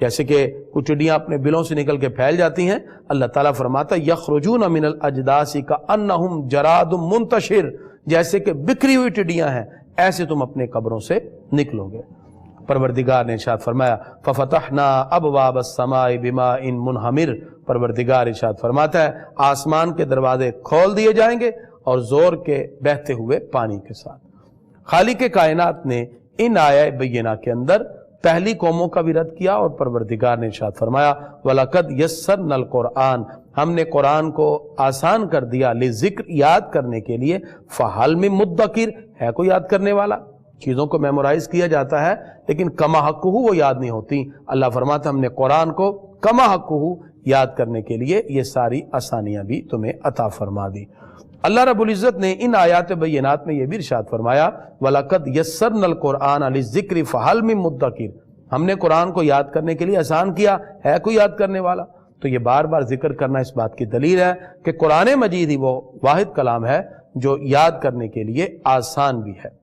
جیسے کہ کچھ ٹڈیاں اپنے بلوں سے نکل کے پھیل جاتی ہیں، اللہ تعالیٰ فرماتا ہے یخرجون من الاجداث کانہم جراد منتشر، جیسے کہ بکھری ہوئی ٹڈیاں ہیں ایسے تم اپنے قبروں سے نکلو گے۔ پروردگار نے ارشاد فرمایا ففتحنا ابواب السماء بماء منہمر، پروردگار ارشاد فرماتا ہے آسمان کے دروازے کھول دیے جائیں گے اور زور کے بہتے ہوئے پانی کے ساتھ۔ خالق کائنات نے ان آیات بینہ کے اندر پہلی قوموں کا بھی رد کیا، اور پروردگار نے ارشاد فرمایا وَلَقَدْ يَسَّرْنَا الْقُرْآنَ، ہم نے قرآن کو آسان کر دیا لِذِکْر، یاد کرنے کے لیے، فَحَلْ مِن مُدَّکِرٍ، ہے کوئی یاد کرنے والا؟ چیزوں کو میمورائز کیا جاتا ہے لیکن کما حقہ وہ یاد نہیں ہوتی۔ اللہ فرماتا ہم نے قرآن کو کما حقہ یاد کرنے کے لیے یہ ساری آسانیاں بھی تمہیں عطا فرما دی۔ اللہ رب العزت نے ان آیات بینات میں یہ بھی ارشاد فرمایا وَلَقَدْ يَسَّرْنَا الْقُرْآنَ لِلذِّکْرِ فَحَلْ مِن مُدَّکِرٍ، ہم نے قرآن کو یاد کرنے کے لیے آسان کیا، ہے کوئی یاد کرنے والا؟ تو یہ بار بار ذکر کرنا اس بات کی دلیل ہے کہ قرآن مجید ہی وہ واحد کلام ہے جو یاد کرنے کے لیے آسان بھی ہے۔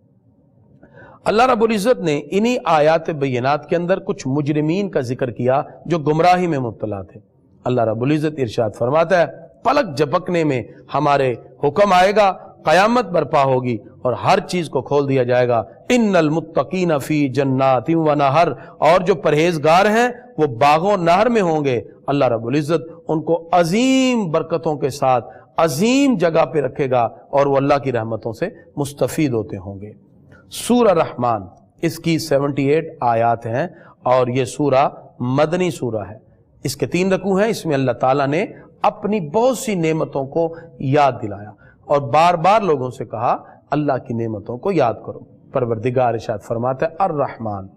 اللہ رب العزت نے انہی آیات بینات کے اندر کچھ مجرمین کا ذکر کیا جو گمراہی میں مبتلا تھے۔ اللہ رب العزت ارشاد فرماتا ہے پلک جھپکنے میں ہمارے حکم آئے گا، قیامت برپا ہوگی اور ہر چیز کو کھول دیا جائے گا۔ ان المتقین فی جنات و نہر، اور جو پرہیزگار ہیں وہ باغوں نہر میں ہوں گے۔ اللہ رب العزت ان کو عظیم برکتوں کے ساتھ عظیم جگہ پہ رکھے گا اور وہ اللہ کی رحمتوں سے مستفید ہوتے ہوں گے۔ سورہ رحمان، اس کی 78 آیات ہیں اور یہ سورہ مدنی سورہ ہے۔ اس کے 3 رکوع ہیں۔ اس میں اللہ تعالیٰ نے اپنی بہت سی نعمتوں کو یاد دلایا اور بار بار لوگوں سے کہا اللہ کی نعمتوں کو یاد کرو۔ پروردگار ارشاد فرماتا ہے الرحمن،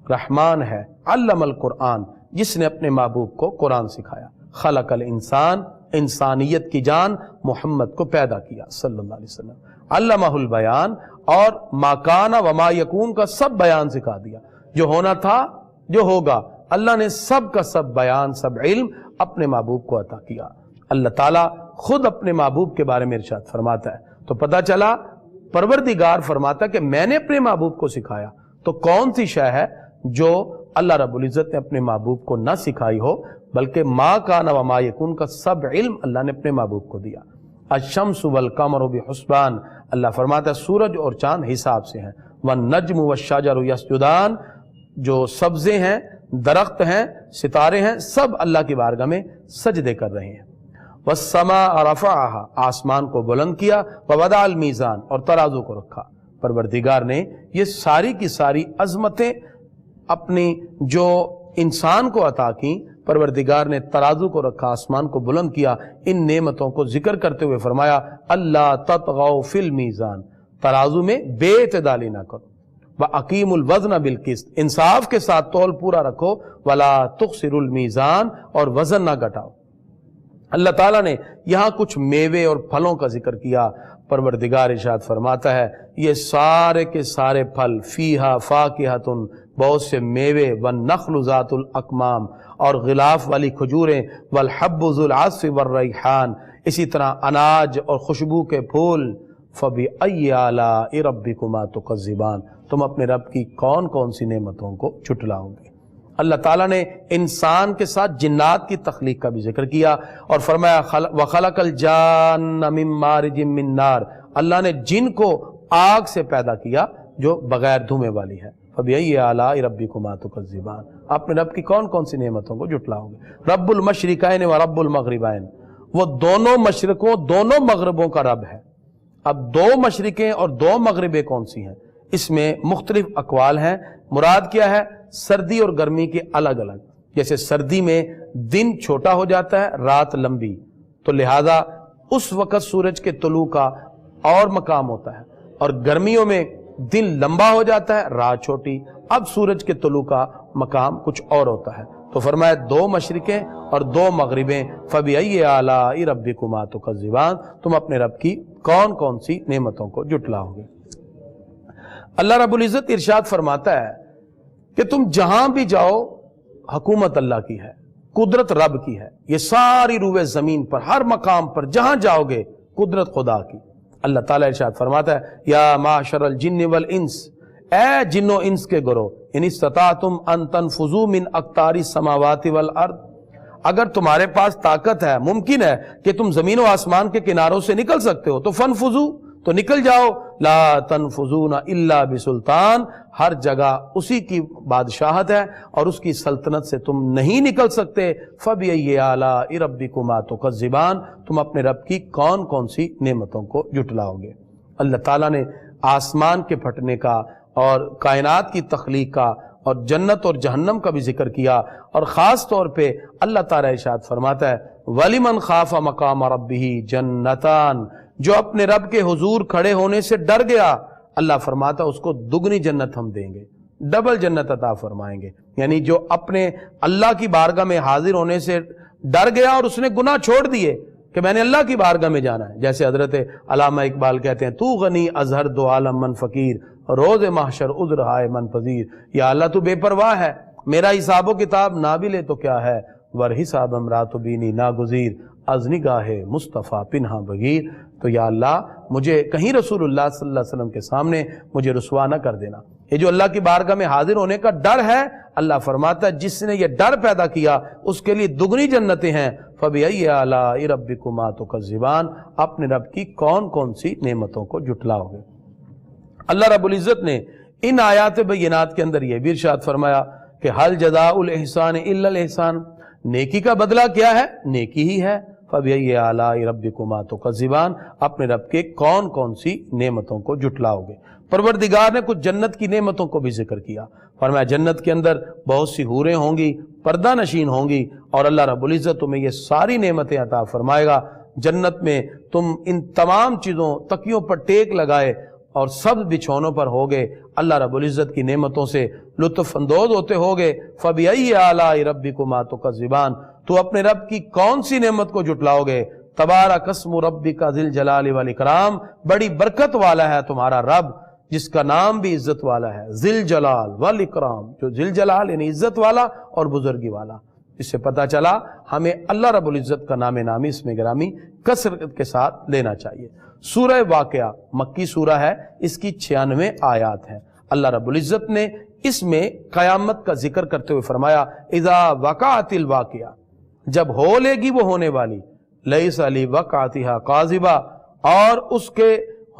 رحمان ہے، علم القرآن، جس نے اپنے محبوب کو قرآن سکھایا، خلق الانسان، انسانیت کی جان محمد کو پیدا کیا صلی اللہ علیہ وسلم، علمہ البیان، اور ما کان و ما یکون کا سب بیان سکھا دیا، جو ہونا تھا جو ہوگا، اللہ نے سب کا سب بیان، سب علم اپنے محبوب کو عطا کیا۔ اللہ تعالیٰ خود اپنے محبوب کے بارے میں ارشاد فرماتا ہے، تو پتہ چلا پروردگار فرماتا کہ میں نے اپنے محبوب کو سکھایا، تو کون سی شے ہے جو اللہ رب العزت نے اپنے محبوب کو نہ سکھائی ہو، بلکہ ما کان و ما یکون کا سب علم اللہ نے اپنے محبوب کو دیا۔ الشمس والقمر بحسبان، اللہ فرماتا ہے سورج اور چاند حساب سے ہیں، والنجم والشجر یسجدان، جو سبزے ہیں، درخت ہیں، ستارے ہیں، سب اللہ کی بارگاہ میں سجدے کر رہے ہیں۔ والسماء رفعها، آسمان کو بلند کیا، ووضع المیزان، اور ترازو کو رکھا۔ پروردگار نے یہ ساری کی ساری عظمتیں اپنی جو انسان کو عطا کی، پروردگار نے ترازو کو رکھا، آسمان کو بلند کیا، ان نعمتوں کو ذکر کرتے ہوئے فرمایا اللہ تطغوا فی المیزان، ترازو میں بے اعتدالی نہ کرو، وَأَقِيمُ الْوَزْنَ بِالْقِسْطِ، انصاف کے ساتھ تول پورا رکھو، وَلَا تُخْسِرُ الْمِيزَانَ، اور وزن نہ گھٹاؤ۔ اللہ تعالیٰ نے یہاں کچھ میوے اور پھلوں کا ذکر کیا۔ پروردگار ارشاد فرماتا ہے یہ سارے کے سارے پھل، فیہا فاکہۃ، بہت سے میوے، والنخل ذات الاکمام، اور غلاف والی کھجوریں، والحب ذو العصف والریحان، اسی طرح اناج اور خوشبو کے پھول، فَبِأَيِّ آلَاءِ رَبِّكُمَا تُكَذِّبَانِ، تم اپنے رب کی کون کون سی نعمتوں کو جھٹلاؤ گے۔ اللہ تعالیٰ نے انسان کے ساتھ جنات کی تخلیق کا بھی ذکر کیا اور فرمایا وَخَلَقَ الْجَانَّ مِن مَّارِجٍ مِّن نَّارٍ، اللہ نے جن کو آگ سے پیدا کیا جو بغیر دھویں والی ہے۔ فَبِأَيِّ آلَاءِ رَبِّكُمَا تُكَذِّبَانِ، اپنے رب کی کون کون سی نعمتوں کو جھٹلاؤ گے۔ رب المشرقین و رب المغربین، وہ دونوں مشرقوں دونوں مغربوں کا رب ہے۔ اب 2 مشرقیں اور 2 مغربیں کون سی ہیں، اس میں مختلف اقوال ہیں۔ مراد کیا ہے، سردی اور گرمی کے الگ الگ، جیسے سردی میں دن چھوٹا ہو جاتا ہے، رات لمبی، تو لہذا اس وقت سورج کے طلوع کا اور مقام ہوتا ہے، اور گرمیوں میں دن لمبا ہو جاتا ہے، رات چھوٹی، اب سورج کے طلوع کا مقام کچھ اور ہوتا ہے۔ تو فرمایا 2 مشرقیں اور 2 مغربیں، فَبِأَيِّ آلَاءِ رَبِّكُمَا تُكَذِّبَانِ، تم اپنے رب کی کون کون سی نعمتوں کو جھٹلاؤ گے۔ اللہ رب العزت ارشاد فرماتا ہے کہ تم جہاں بھی جاؤ حکومت اللہ کی ہے، قدرت رب کی ہے، یہ ساری روئے زمین پر ہر مقام پر جہاں جاؤ گے قدرت خدا کی۔ اللہ تعالیٰ ارشاد فرماتا ہے یا معاشر الجن والانس، اے جن و انس کے گروہ، ان استطاعتم ان تنفذوا من اقطار السماوات والارض، اگر تمہارے پاس طاقت ہے، ممکن ہے کہ تم زمین و آسمان کے کناروں سے نکل سکتے ہو، تو فنفذوا، تو نکل جاؤ، لا تنفذون الا بسلطان، ہر جگہ اسی کی بادشاہت ہے اور اس کی سلطنت سے تم نہیں نکل سکتے، فبأي آلاء ربكما تكذبان، تم اپنے رب کی کون کون سی نعمتوں کو جھٹلاؤ گے۔ اللہ تعالیٰ نے آسمان کے پھٹنے کا اور کائنات کی تخلیق کا اور جنت اور جہنم کا بھی ذکر کیا، اور خاص طور پہ اللہ تعالیٰ ارشاد فرماتا ہے وَلِمَنْ خَافَ مَقَامَ رَبِّهِ جَنَّتَانِ، جو اپنے رب کے حضور کھڑے ہونے سے ڈر گیا، اللہ فرماتا ہے اس کو دگنی جنت ہم دیں گے، ڈبل جنت عطا فرمائیں گے۔ یعنی جو اپنے اللہ کی بارگاہ میں حاضر ہونے سے ڈر گیا اور اس نے گناہ چھوڑ دیے کہ میں نے اللہ کی بارگاہ میں جانا ہے، جیسے حضرت علامہ اقبال کہتے ہیں تو غنی ازہر دو عالم من فقیر، روز محشر عذر ہائے من پذیر، یا اللہ تو بے پرواہ ہے، میرا حساب و کتاب نہ بھی لے تو کیا ہے، ور حساب امرات بینی ناگزیر، از نگاہ مصطفیٰ پنہا بغیر، تو یا اللہ مجھے کہیں رسول اللہ صلی اللہ علیہ وسلم کے سامنے مجھے رسوا نہ کر دینا۔ یہ جو اللہ کی بارگاہ میں حاضر ہونے کا ڈر ہے، اللہ فرماتا ہے جس نے یہ ڈر پیدا کیا اس کے لیے دگنی جنتیں ہیں، فَبِأَيِّ آلَاءِ رَبِّكُمَا تُكَذِّبَانِ، اپنے رب کی کون کون سی نعمتوں کو جھٹلاؤ گے۔ اللہ رب العزت نے ان آیات بینات کے اندر یہ بھی ارشاد فرمایا کہ حل جزاء الاحسان الا الاحسان، نیکی کا بدلہ کیا ہے؟ نیکی ہی ہے۔ فَبِأَيِّ آلَاءِ رَبِّكُمَا تُكَذِّبَانِ، اپنے رب کے کون کون سی نعمتوں کو جھٹلاؤ گے۔ پروردگار نے کچھ جنت کی نعمتوں کو بھی ذکر کیا، فرمایا جنت کے اندر بہت سی حوریں ہوں گی، پردہ نشین ہوں گی، اور اللہ رب العزت تمہیں یہ ساری نعمتیں عطا فرمائے گا۔ جنت میں تم ان تمام چیزوں، تکیوں پر ٹیک لگائے اور سب بچھونوں پر ہوگے، اللہ رب العزت کی نعمتوں سے لطف اندوز ہوتے ہوگے۔ فَبِأَيِّ آلَاءِ رَبِّكُمَا تُكَذِّبَانِ، تو اپنے رب کی کون سی نعمت کو جھٹلاؤ گے؟ تبارک اسم ربک ذی الجلال والاکرام، بڑی برکت والا ہے تمہارا رب جس کا نام بھی عزت والا ہے، ذی الجلال والاکرام، جو ذی الجلال یعنی عزت والا اور بزرگی والا۔ اس سے پتہ چلا ہمیں اللہ رب العزت کا نام نامی اسم گرامی کثرت کے ساتھ لینا چاہیے۔ سورہ واقعہ مکی سورہ ہے، اس کی 96 آیات ہیں۔ اللہ رب العزت نے اس میں قیامت کا ذکر کرتے ہوئے فرمایا اذا وقعت الواقعہ، جب ہو لے گی وہ ہونے والی، لیس لوقعتها کاذبہ، اور اس کے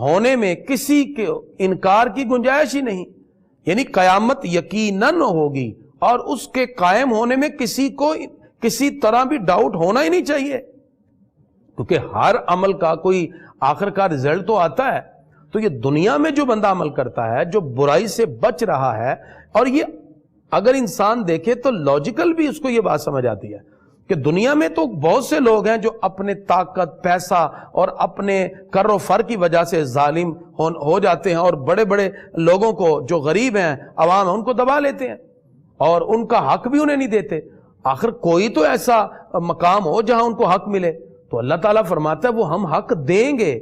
ہونے میں کسی کے انکار کی گنجائش ہی نہیں، یعنی قیامت یقیناً ہوگی اور اس کے قائم ہونے میں کسی کو کسی طرح بھی ڈاؤٹ ہونا ہی نہیں چاہیے، کیونکہ ہر عمل کا کوئی آخر کا رزلٹ تو آتا ہے۔ تو یہ دنیا میں جو بندہ عمل کرتا ہے، جو برائی سے بچ رہا ہے، اور یہ اگر انسان دیکھے تو لاجیکل بھی اس کو یہ بات سمجھ آتی ہے کہ دنیا میں تو بہت سے لوگ ہیں جو اپنے طاقت، پیسہ اور اپنے کر و فر کی وجہ سے ظالم ہو جاتے ہیں، اور بڑے بڑے لوگوں کو جو غریب ہیں، عوام ہیں، ان کو دبا لیتے ہیں اور ان کا حق بھی انہیں نہیں دیتے۔ آخر کوئی تو ایسا مقام ہو جہاں ان کو حق ملے، تو اللہ تعالیٰ فرماتا ہے وہ ہم حق دیں گے،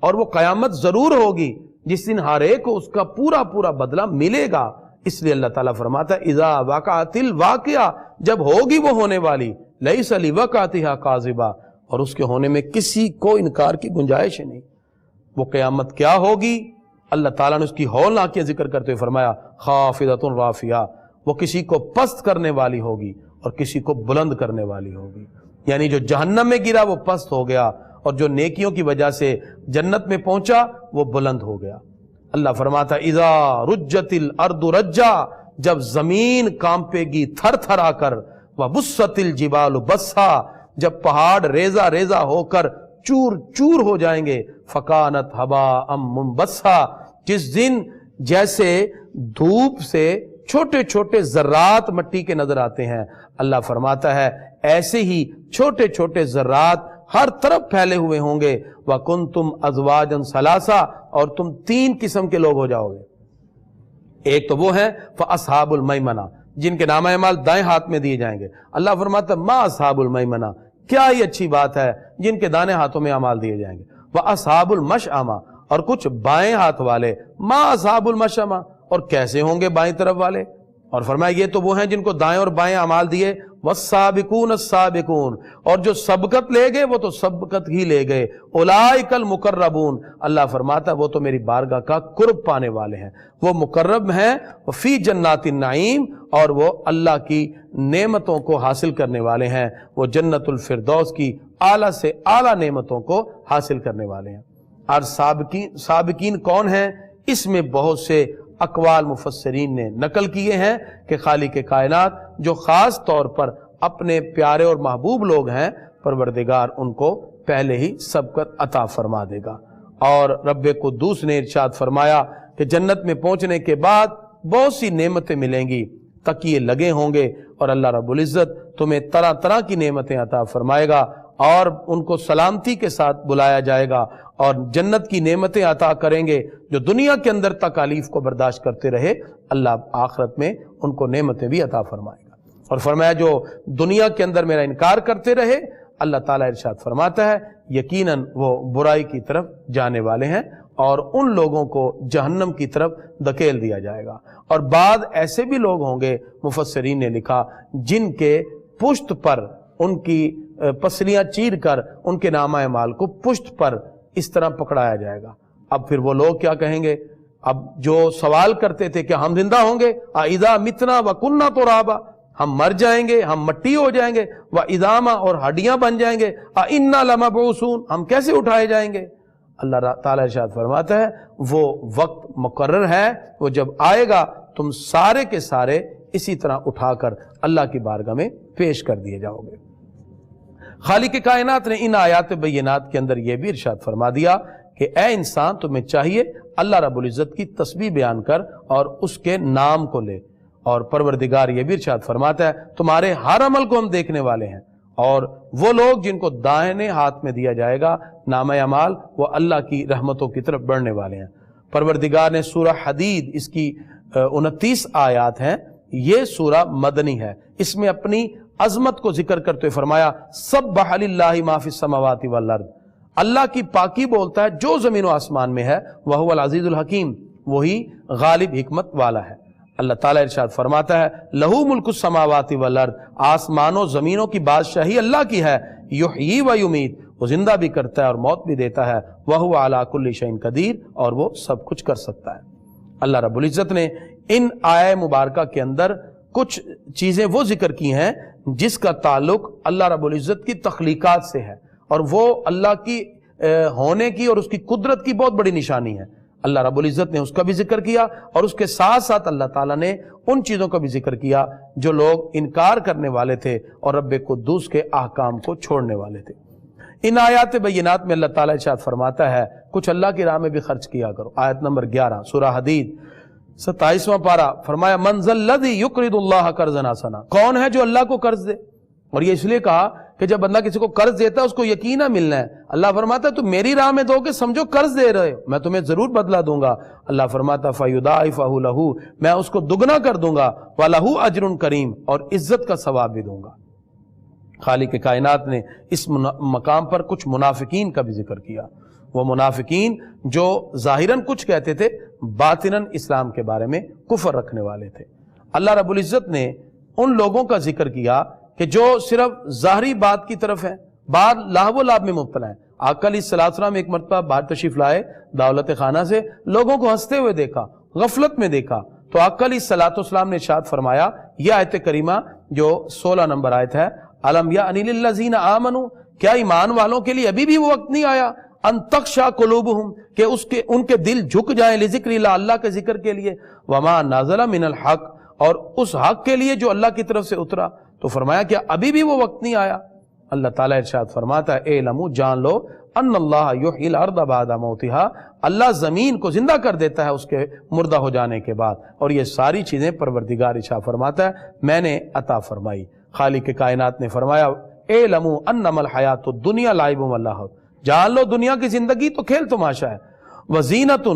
اور وہ قیامت ضرور ہوگی جس دن ہر ایک کو اس کا پورا پورا بدلہ ملے گا۔ اس لیے اللہ تعالیٰ فرماتا ہے اذا وقعت الواقعہ، جب ہوگی وہ ہونے والی، لیس لوقعتها کاذبہ، اور اس کے ہونے میں کسی کو انکار کی گنجائش نہیں۔ وہ قیامت کیا ہوگی؟ اللہ تعالیٰ نے اس کی ہولناک کا ذکر کرتے ہوئے فرمایا خافضۃ رافعہ، وہ کسی کو پست کرنے والی ہوگی اور کسی کو بلند کرنے والی ہوگی۔ یعنی جو جہنم میں گرا وہ پست ہو گیا، اور جو نیکیوں کی وجہ سے جنت میں پہنچا وہ بلند ہو گیا۔ اللہ فرماتا ہے اذا رجت الارض رجا، جب زمین کانپے گی تھر تھر آ کر، وبست الجبال بسا، جب پہاڑ ریزہ ریزہ ہو کر چور چور ہو جائیں گے، فکانت ہباء منبثا، جس دن جیسے دھوپ سے چھوٹے چھوٹے ذرات مٹی کے نظر آتے ہیں، اللہ فرماتا ہے ایسے ہی چھوٹے چھوٹے ذرات ہر طرف پھیلے ہوئے ہوں گے۔ وَكُنْتُمْ أَزْوَاجًا ثَلَاثًا، اور تم 3 قسم کے لوگ ہو جاؤ گے۔ ایک تو وہ ہیں فَأَصْحَابُ الْمَيْمَنَةِ، جن کے نامہ اعمال دائیں ہاتھ میں دیے جائیں گے۔ اللہ فرماتا ہے مَا أَصْحَابُ الْمَيْمَنَةِ، کیا ہی اچھی بات ہے جن کے دائیں ہاتھوں میں اعمال دیے جائیں گے۔ وَأَصْحَابُ الْمَشْأَمَةِ، اور کچھ بائیں ہاتھ والے، مَا أَصْحَابُ الْمَشْأَمَةِ، اور کیسے ہوں گے بائیں طرف والے؟ اور فرمایا یہ تو وہ ہیں جن کو دائیں اور بائیں اعمال دیے، والسابقون السابقون، اور جو سبقت لے گئے وہ تو سبقت ہی لے گئے، اولئک المقربون، اللہ فرماتا ہے وہ تو میری بارگاہ کا قرب پانے والے ہیں، وہ مقرب ہیں، فی جنات النعیم، اور وہ اللہ کی نعمتوں کو حاصل کرنے والے ہیں، وہ جنت الفردوس کی اعلیٰ سے اعلیٰ نعمتوں کو حاصل کرنے والے ہیں۔ اور سابقین کون ہیں؟ اس میں بہت سے اقوال مفسرین نے نقل کیے ہیں کہ خالق کائنات جو خاص طور پر اپنے پیارے اور محبوب لوگ ہیں، پروردگار ان کو پہلے ہی سبقت عطا فرما دے گا۔ اور رب قدوس نے ارشاد فرمایا کہ جنت میں پہنچنے کے بعد بہت سی نعمتیں ملیں گی، تکیے لگے ہوں گے، اور اللہ رب العزت تمہیں طرح طرح کی نعمتیں عطا فرمائے گا، اور ان کو سلامتی کے ساتھ بلایا جائے گا، اور جنت کی نعمتیں عطا کریں گے۔ جو دنیا کے اندر تکالیف کو برداشت کرتے رہے، اللہ آخرت میں ان کو نعمتیں بھی عطا فرمائے گا۔ اور فرمایا جو دنیا کے اندر میرا انکار کرتے رہے، اللہ تعالیٰ ارشاد فرماتا ہے یقیناً وہ برائی کی طرف جانے والے ہیں، اور ان لوگوں کو جہنم کی طرف دھکیل دیا جائے گا۔ اور بعض ایسے بھی لوگ ہوں گے، مفسرین نے لکھا، جن کے پشت پر ان کی پسلیاں چیر کر ان کے نامہ اعمال کو پشت پر اس طرح پکڑایا جائے گا۔ اب پھر وہ لوگ کیا کہیں گے؟ اب جو سوال کرتے تھے کہ ہم زندہ ہوں گے، اذا متنا وکنا ترابا، ہم مر جائیں گے، ہم مٹی ہو جائیں گے، واذاما، اور ہڈیاں بن جائیں گے، انا لمبعوثون، ہم کیسے اٹھائے جائیں گے؟ اللہ تعالیٰ ارشاد فرماتا ہے وہ وقت مقرر ہے، وہ جب آئے گا تم سارے کے سارے اسی طرح اٹھا کر اللہ کی بارگاہ میں پیش کر دیے جاؤ گے۔ خالق کائنات نے ان آیات بینات کے اندر یہ بھی ارشاد فرما دیا کہ اے انسان تمہیں چاہیے اللہ رب العزت کی تسبیح بیان کر اور اس کے نام کو لے، اور پروردگار یہ بھی ارشاد فرماتا ہے تمہارے ہر عمل کو ہم دیکھنے والے ہیں، اور وہ لوگ جن کو دائیں ہاتھ میں دیا جائے گا نامہ اعمال، وہ اللہ کی رحمتوں کی طرف بڑھنے والے ہیں۔ پروردگار نے سورہ حدید، اس کی 29 آیات ہیں، یہ سورہ مدنی ہے، اس میں اپنی عظمت کو ذکر کرتے ہوئے فرمایا سبح للہ ما فی السماوات والارض، اللہ کی پاکی بولتا ہے جو زمین و آسمان میں ہے، وہو العزیز الحکیم، وہی غالب حکمت والا ہے۔ اللہ تعالیٰ ارشاد فرماتا ہے لہو ملک السماوات والارض، آسمان و زمینوں کی بادشاہی اللہ کی ہے، یحیی و یمیت، وہ زندہ بھی کرتا ہے اور موت بھی دیتا ہے، وہو علی کل شیء قدیر، اور وہ سب کچھ کر سکتا ہے۔ اللہ رب العزت نے ان آیہ مبارکہ کے اندر کچھ چیزیں وہ ذکر کی ہیں جس کا تعلق اللہ رب العزت کی تخلیقات سے ہے، اور وہ اللہ کی ہونے کی اور اس کی قدرت کی بہت بڑی نشانی ہے۔ اللہ رب العزت نے اس کا بھی ذکر کیا، اور اس کے ساتھ ساتھ اللہ تعالیٰ نے ان چیزوں کا بھی ذکر کیا جو لوگ انکار کرنے والے تھے اور رب قدوس کے احکام کو چھوڑنے والے تھے۔ ان آیات بینات میں اللہ تعالیٰ ارشاد فرماتا ہے کچھ اللہ کی راہ میں بھی خرچ کیا کرو۔ آیت نمبر 11 سورہ حدید 27واں پارہ، فرمایا من ذا الذی یقرض اللہ قرضا حسنا، کون ہے جو اللہ کو قرض دے؟ اور یہ اس لیے کہا کہ جب بندہ کسی کو قرض دیتا ہے اس کو یقینا ملنا ہے۔ اللہ فرماتا ہے تم میری راہ میں دو گے سمجھو قرض دے رہے ہو، میں تمہیں ضرور بدلہ دوں گا۔ اللہ فرماتا فیضاعفہ لہ، میں اس کو دگنا کر دوں گا، وَلَهُ أَجْرٌ کریم، اور عزت کا ثواب بھی دوں گا۔ خالق کائنات نے اس مقام پر کچھ منافقین کا بھی ذکر کیا، وہ منافقین جو ظاہراً کچھ کہتے تھے، باطناً اسلام کے بارے میں کفر رکھنے والے تھے۔ اللہ رب العزت نے ان لوگوں کا ذکر کیا کہ جو صرف ظاہری بات کی طرف ہیں، بعد لاہو و لعب میں مبتلا ہیں۔ آقا علیہ السلام ایک مرتبہ باہر تشریف لائے دولت خانہ سے، لوگوں کو ہنستے ہوئے دیکھا، غفلت میں دیکھا، تو آقا علیہ السلام نے ارشاد فرمایا، یہ آیت کریمہ جو 16 نمبر آیت ہے، الم یأنی للذین آمنوا، کیا ایمان والوں کے لیے ابھی بھی وہ وقت نہیں آیا، ان تخشع قلوبہم، کہ ان کے دل جھک جائیں، لذکر اللہ، اللہ کے ذکر کے لیے، وما نازل من الحق، اور اس حق کے لیے جو اللہ کی طرف سے اترا۔ تو فرمایا کہ ابھی بھی وہ وقت نہیں آیا۔ اللہ تعالیٰ ارشاد فرماتا ہے اعلموا، جان لو، ان اللہ یحیی الارض بعد موتها، اللہ زمین کو زندہ کر دیتا ہے اس کے مردہ ہو جانے کے بعد، اور یہ ساری چیزیں پروردگار ارشاد فرماتا ہے میں نے عطا فرمائی۔ خالق کائنات نے فرمایا اعلموا انما الحیات الدنیا لعب و لہو، جان لو دنیا کی زندگی تو کھیل تماشا ہے، وزینۃ،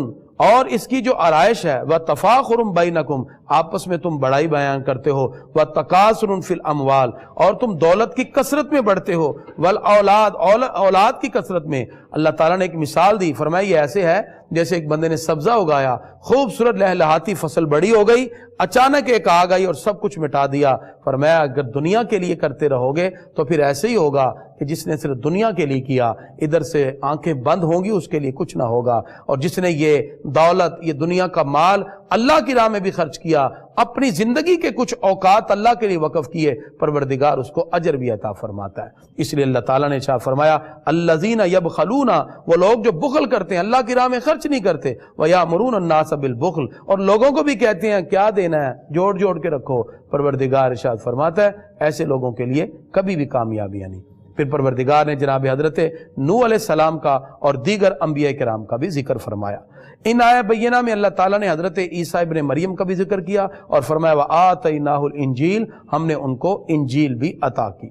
اور اس کی جو آرائش ہے، وتفاخر بینکم، آپس میں تم بڑائی بیان کرتے ہو، وتکاثر فی الاموال، اور تم دولت کی کثرت میں بڑھتے ہو، والاولاد، اولاد کی کثرت میں۔ اللہ تعالیٰ نے ایک مثال دی، فرمایا یہ ایسے ہے جیسے ایک بندے نے سبزہ اگایا، خوبصورت لہلہاتی فصل بڑی ہو گئی، اچانک ایک آ گئی اور سب کچھ مٹا دیا۔ فرمایا اگر دنیا کے لیے کرتے رہو گے تو پھر ایسے ہی ہوگا کہ جس نے صرف دنیا کے لیے کیا، ادھر سے آنکھیں بند ہوں گی، اس کے لیے کچھ نہ ہوگا۔ اور جس نے یہ دولت، یہ دنیا کا مال اللہ کی راہ میں بھی خرچ کیا، اپنی زندگی کے کچھ اوقات اللہ کے لیے وقف کیے، پروردگار اس کو اجر بھی عطا فرماتا ہے۔ اس لیے اللہ تعالیٰ نے ارشاد فرمایا الذین یبخلون، وہ لوگ جو بخل کرتے ہیں، اللہ کی راہ میں خرچ نہیں کرتے، ویامرون الناس بالبخل، اور لوگوں کو بھی کہتے ہیں کیا دینا ہے، جوڑ جوڑ کے رکھو۔ پروردگار ارشاد فرماتا ہے ایسے لوگوں کے لیے کبھی بھی کامیابیاں نہیں۔ پھر پروردگار نے جناب حضرت نوح علیہ السلام کا اور دیگر انبیاء کرام کا بھی ذکر فرمایا۔ ان آیہ بینہ میں اللہ تعالیٰ نے حضرت عیسیٰ ابن مریم کا بھی ذکر کیا اور فرمایا وَآتَيْنَاهُ الْإِنْجِيلَ، ہم نے ان کو انجیل بھی عطا کی۔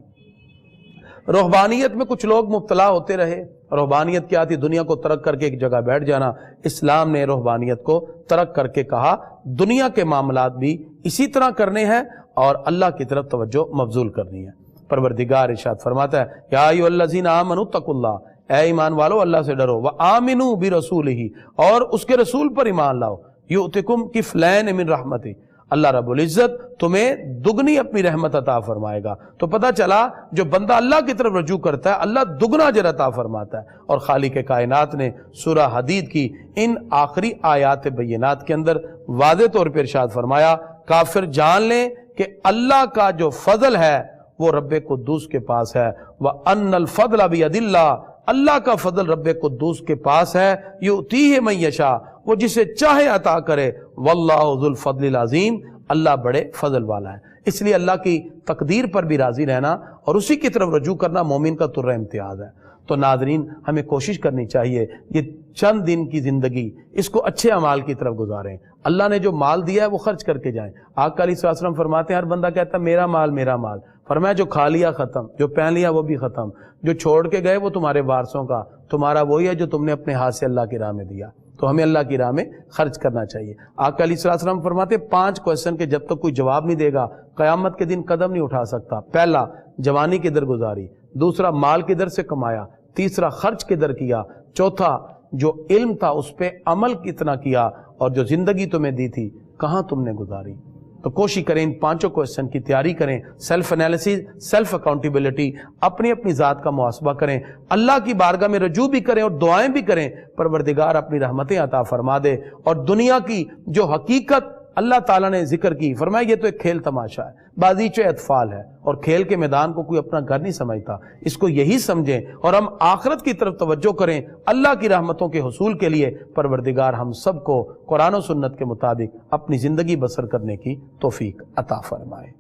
رہبانیت میں کچھ لوگ مبتلا ہوتے رہے۔ رہبانیت کیا تھی؟ دنیا کو ترک کر کے ایک جگہ بیٹھ جانا۔ اسلام نے رہبانیت کو ترک کر کے کہا دنیا کے معاملات بھی اسی طرح کرنے ہیں اور اللہ کی طرف توجہ مبذول کرنی ہے۔ پروردگار ارشاد فرماتا ہے یا ایھا الذین آمنوا اتقوا اللہ، اے ایمان والو اللہ سے ڈرو، وآمنوا برسولہ، اور اس کے رسول پر ایمان لاؤ، یؤتکم کفلین من رحمتہ، اللہ رب العزت تمہیں دگنی اپنی رحمت عطا فرمائے گا۔ تو پتہ چلا جو بندہ اللہ کی طرف رجوع کرتا ہے اللہ دگنا اجر عطا فرماتا ہے۔ اور خالق کائنات نے سورہ حدید کی ان آخری آیات بینات کے اندر واضح طور پر ارشاد فرمایا کافر جان لیں کہ اللہ کا جو فضل ہے وہ رب قدوس کے پاس ہے، وَأَنَّ الْفَضْلَ بِيَدِ اللَّهِ، اللہ کا فضل رب قدوس کے پاس ہے، یؤتیہ من یشاء، وہ جسے چاہے عطا کرے، واللہ ذو الفضل العظیم، اللہ بڑے فضل والا ہے۔ اس لیے اللہ کی تقدیر پر بھی راضی رہنا اور اسی کی طرف رجوع کرنا مومن کا ترہ امتیاز ہے۔ تو ناظرین ہمیں کوشش کرنی چاہیے یہ چند دن کی زندگی اس کو اچھے اعمال کی طرف گزاریں۔ اللہ نے جو مال دیا ہے وہ خرچ کر کے جائیں۔ آقا علیہ الصلوۃ والسلام فرماتے ہیں ہر بندہ کہتا ہے میرا مال میرا مال، فرمایا جو کھا لیا ختم، جو پہن لیا وہ بھی ختم، جو چھوڑ کے گئے وہ تمہارے وارثوں کا، تمہارا وہی ہے جو تم نے اپنے ہاتھ سے اللہ کی راہ میں دیا۔ تو ہمیں اللہ کی راہ میں خرچ کرنا چاہیے۔ آقا علیہ الصلوۃ والسلام فرماتے ہیں 5 کویسچن کے جب تک کوئی جواب نہیں دے گا قیامت کے دن قدم نہیں اٹھا سکتا۔ پہلا جوانی کدھر گزاری، دوسرا مال کدھر سے کمایا، تیسرا خرچ کدھر کیا، چوتھا جو علم تھا اس پہ عمل کتنا کیا، اور جو زندگی تمہیں دی تھی کہاں تم نے گزاری۔ تو کوشش کریں ان 5 کویسچن کی تیاری کریں، سیلف انالیسز، سیلف اکاؤنٹیبلٹی، اپنی اپنی ذات کا محاسبہ کریں، اللہ کی بارگاہ میں رجوع بھی کریں اور دعائیں بھی کریں، پروردگار اپنی رحمتیں عطا فرما دے۔ اور دنیا کی جو حقیقت اللہ تعالیٰ نے ذکر کی، فرمایا یہ تو ایک کھیل تماشا ہے، بازیچے اطفال ہے، اور کھیل کے میدان کو کوئی اپنا گھر نہیں سمجھتا۔ اس کو یہی سمجھیں اور ہم آخرت کی طرف توجہ کریں اللہ کی رحمتوں کے حصول کے لیے۔ پروردگار ہم سب کو قرآن و سنت کے مطابق اپنی زندگی بسر کرنے کی توفیق عطا فرمائے۔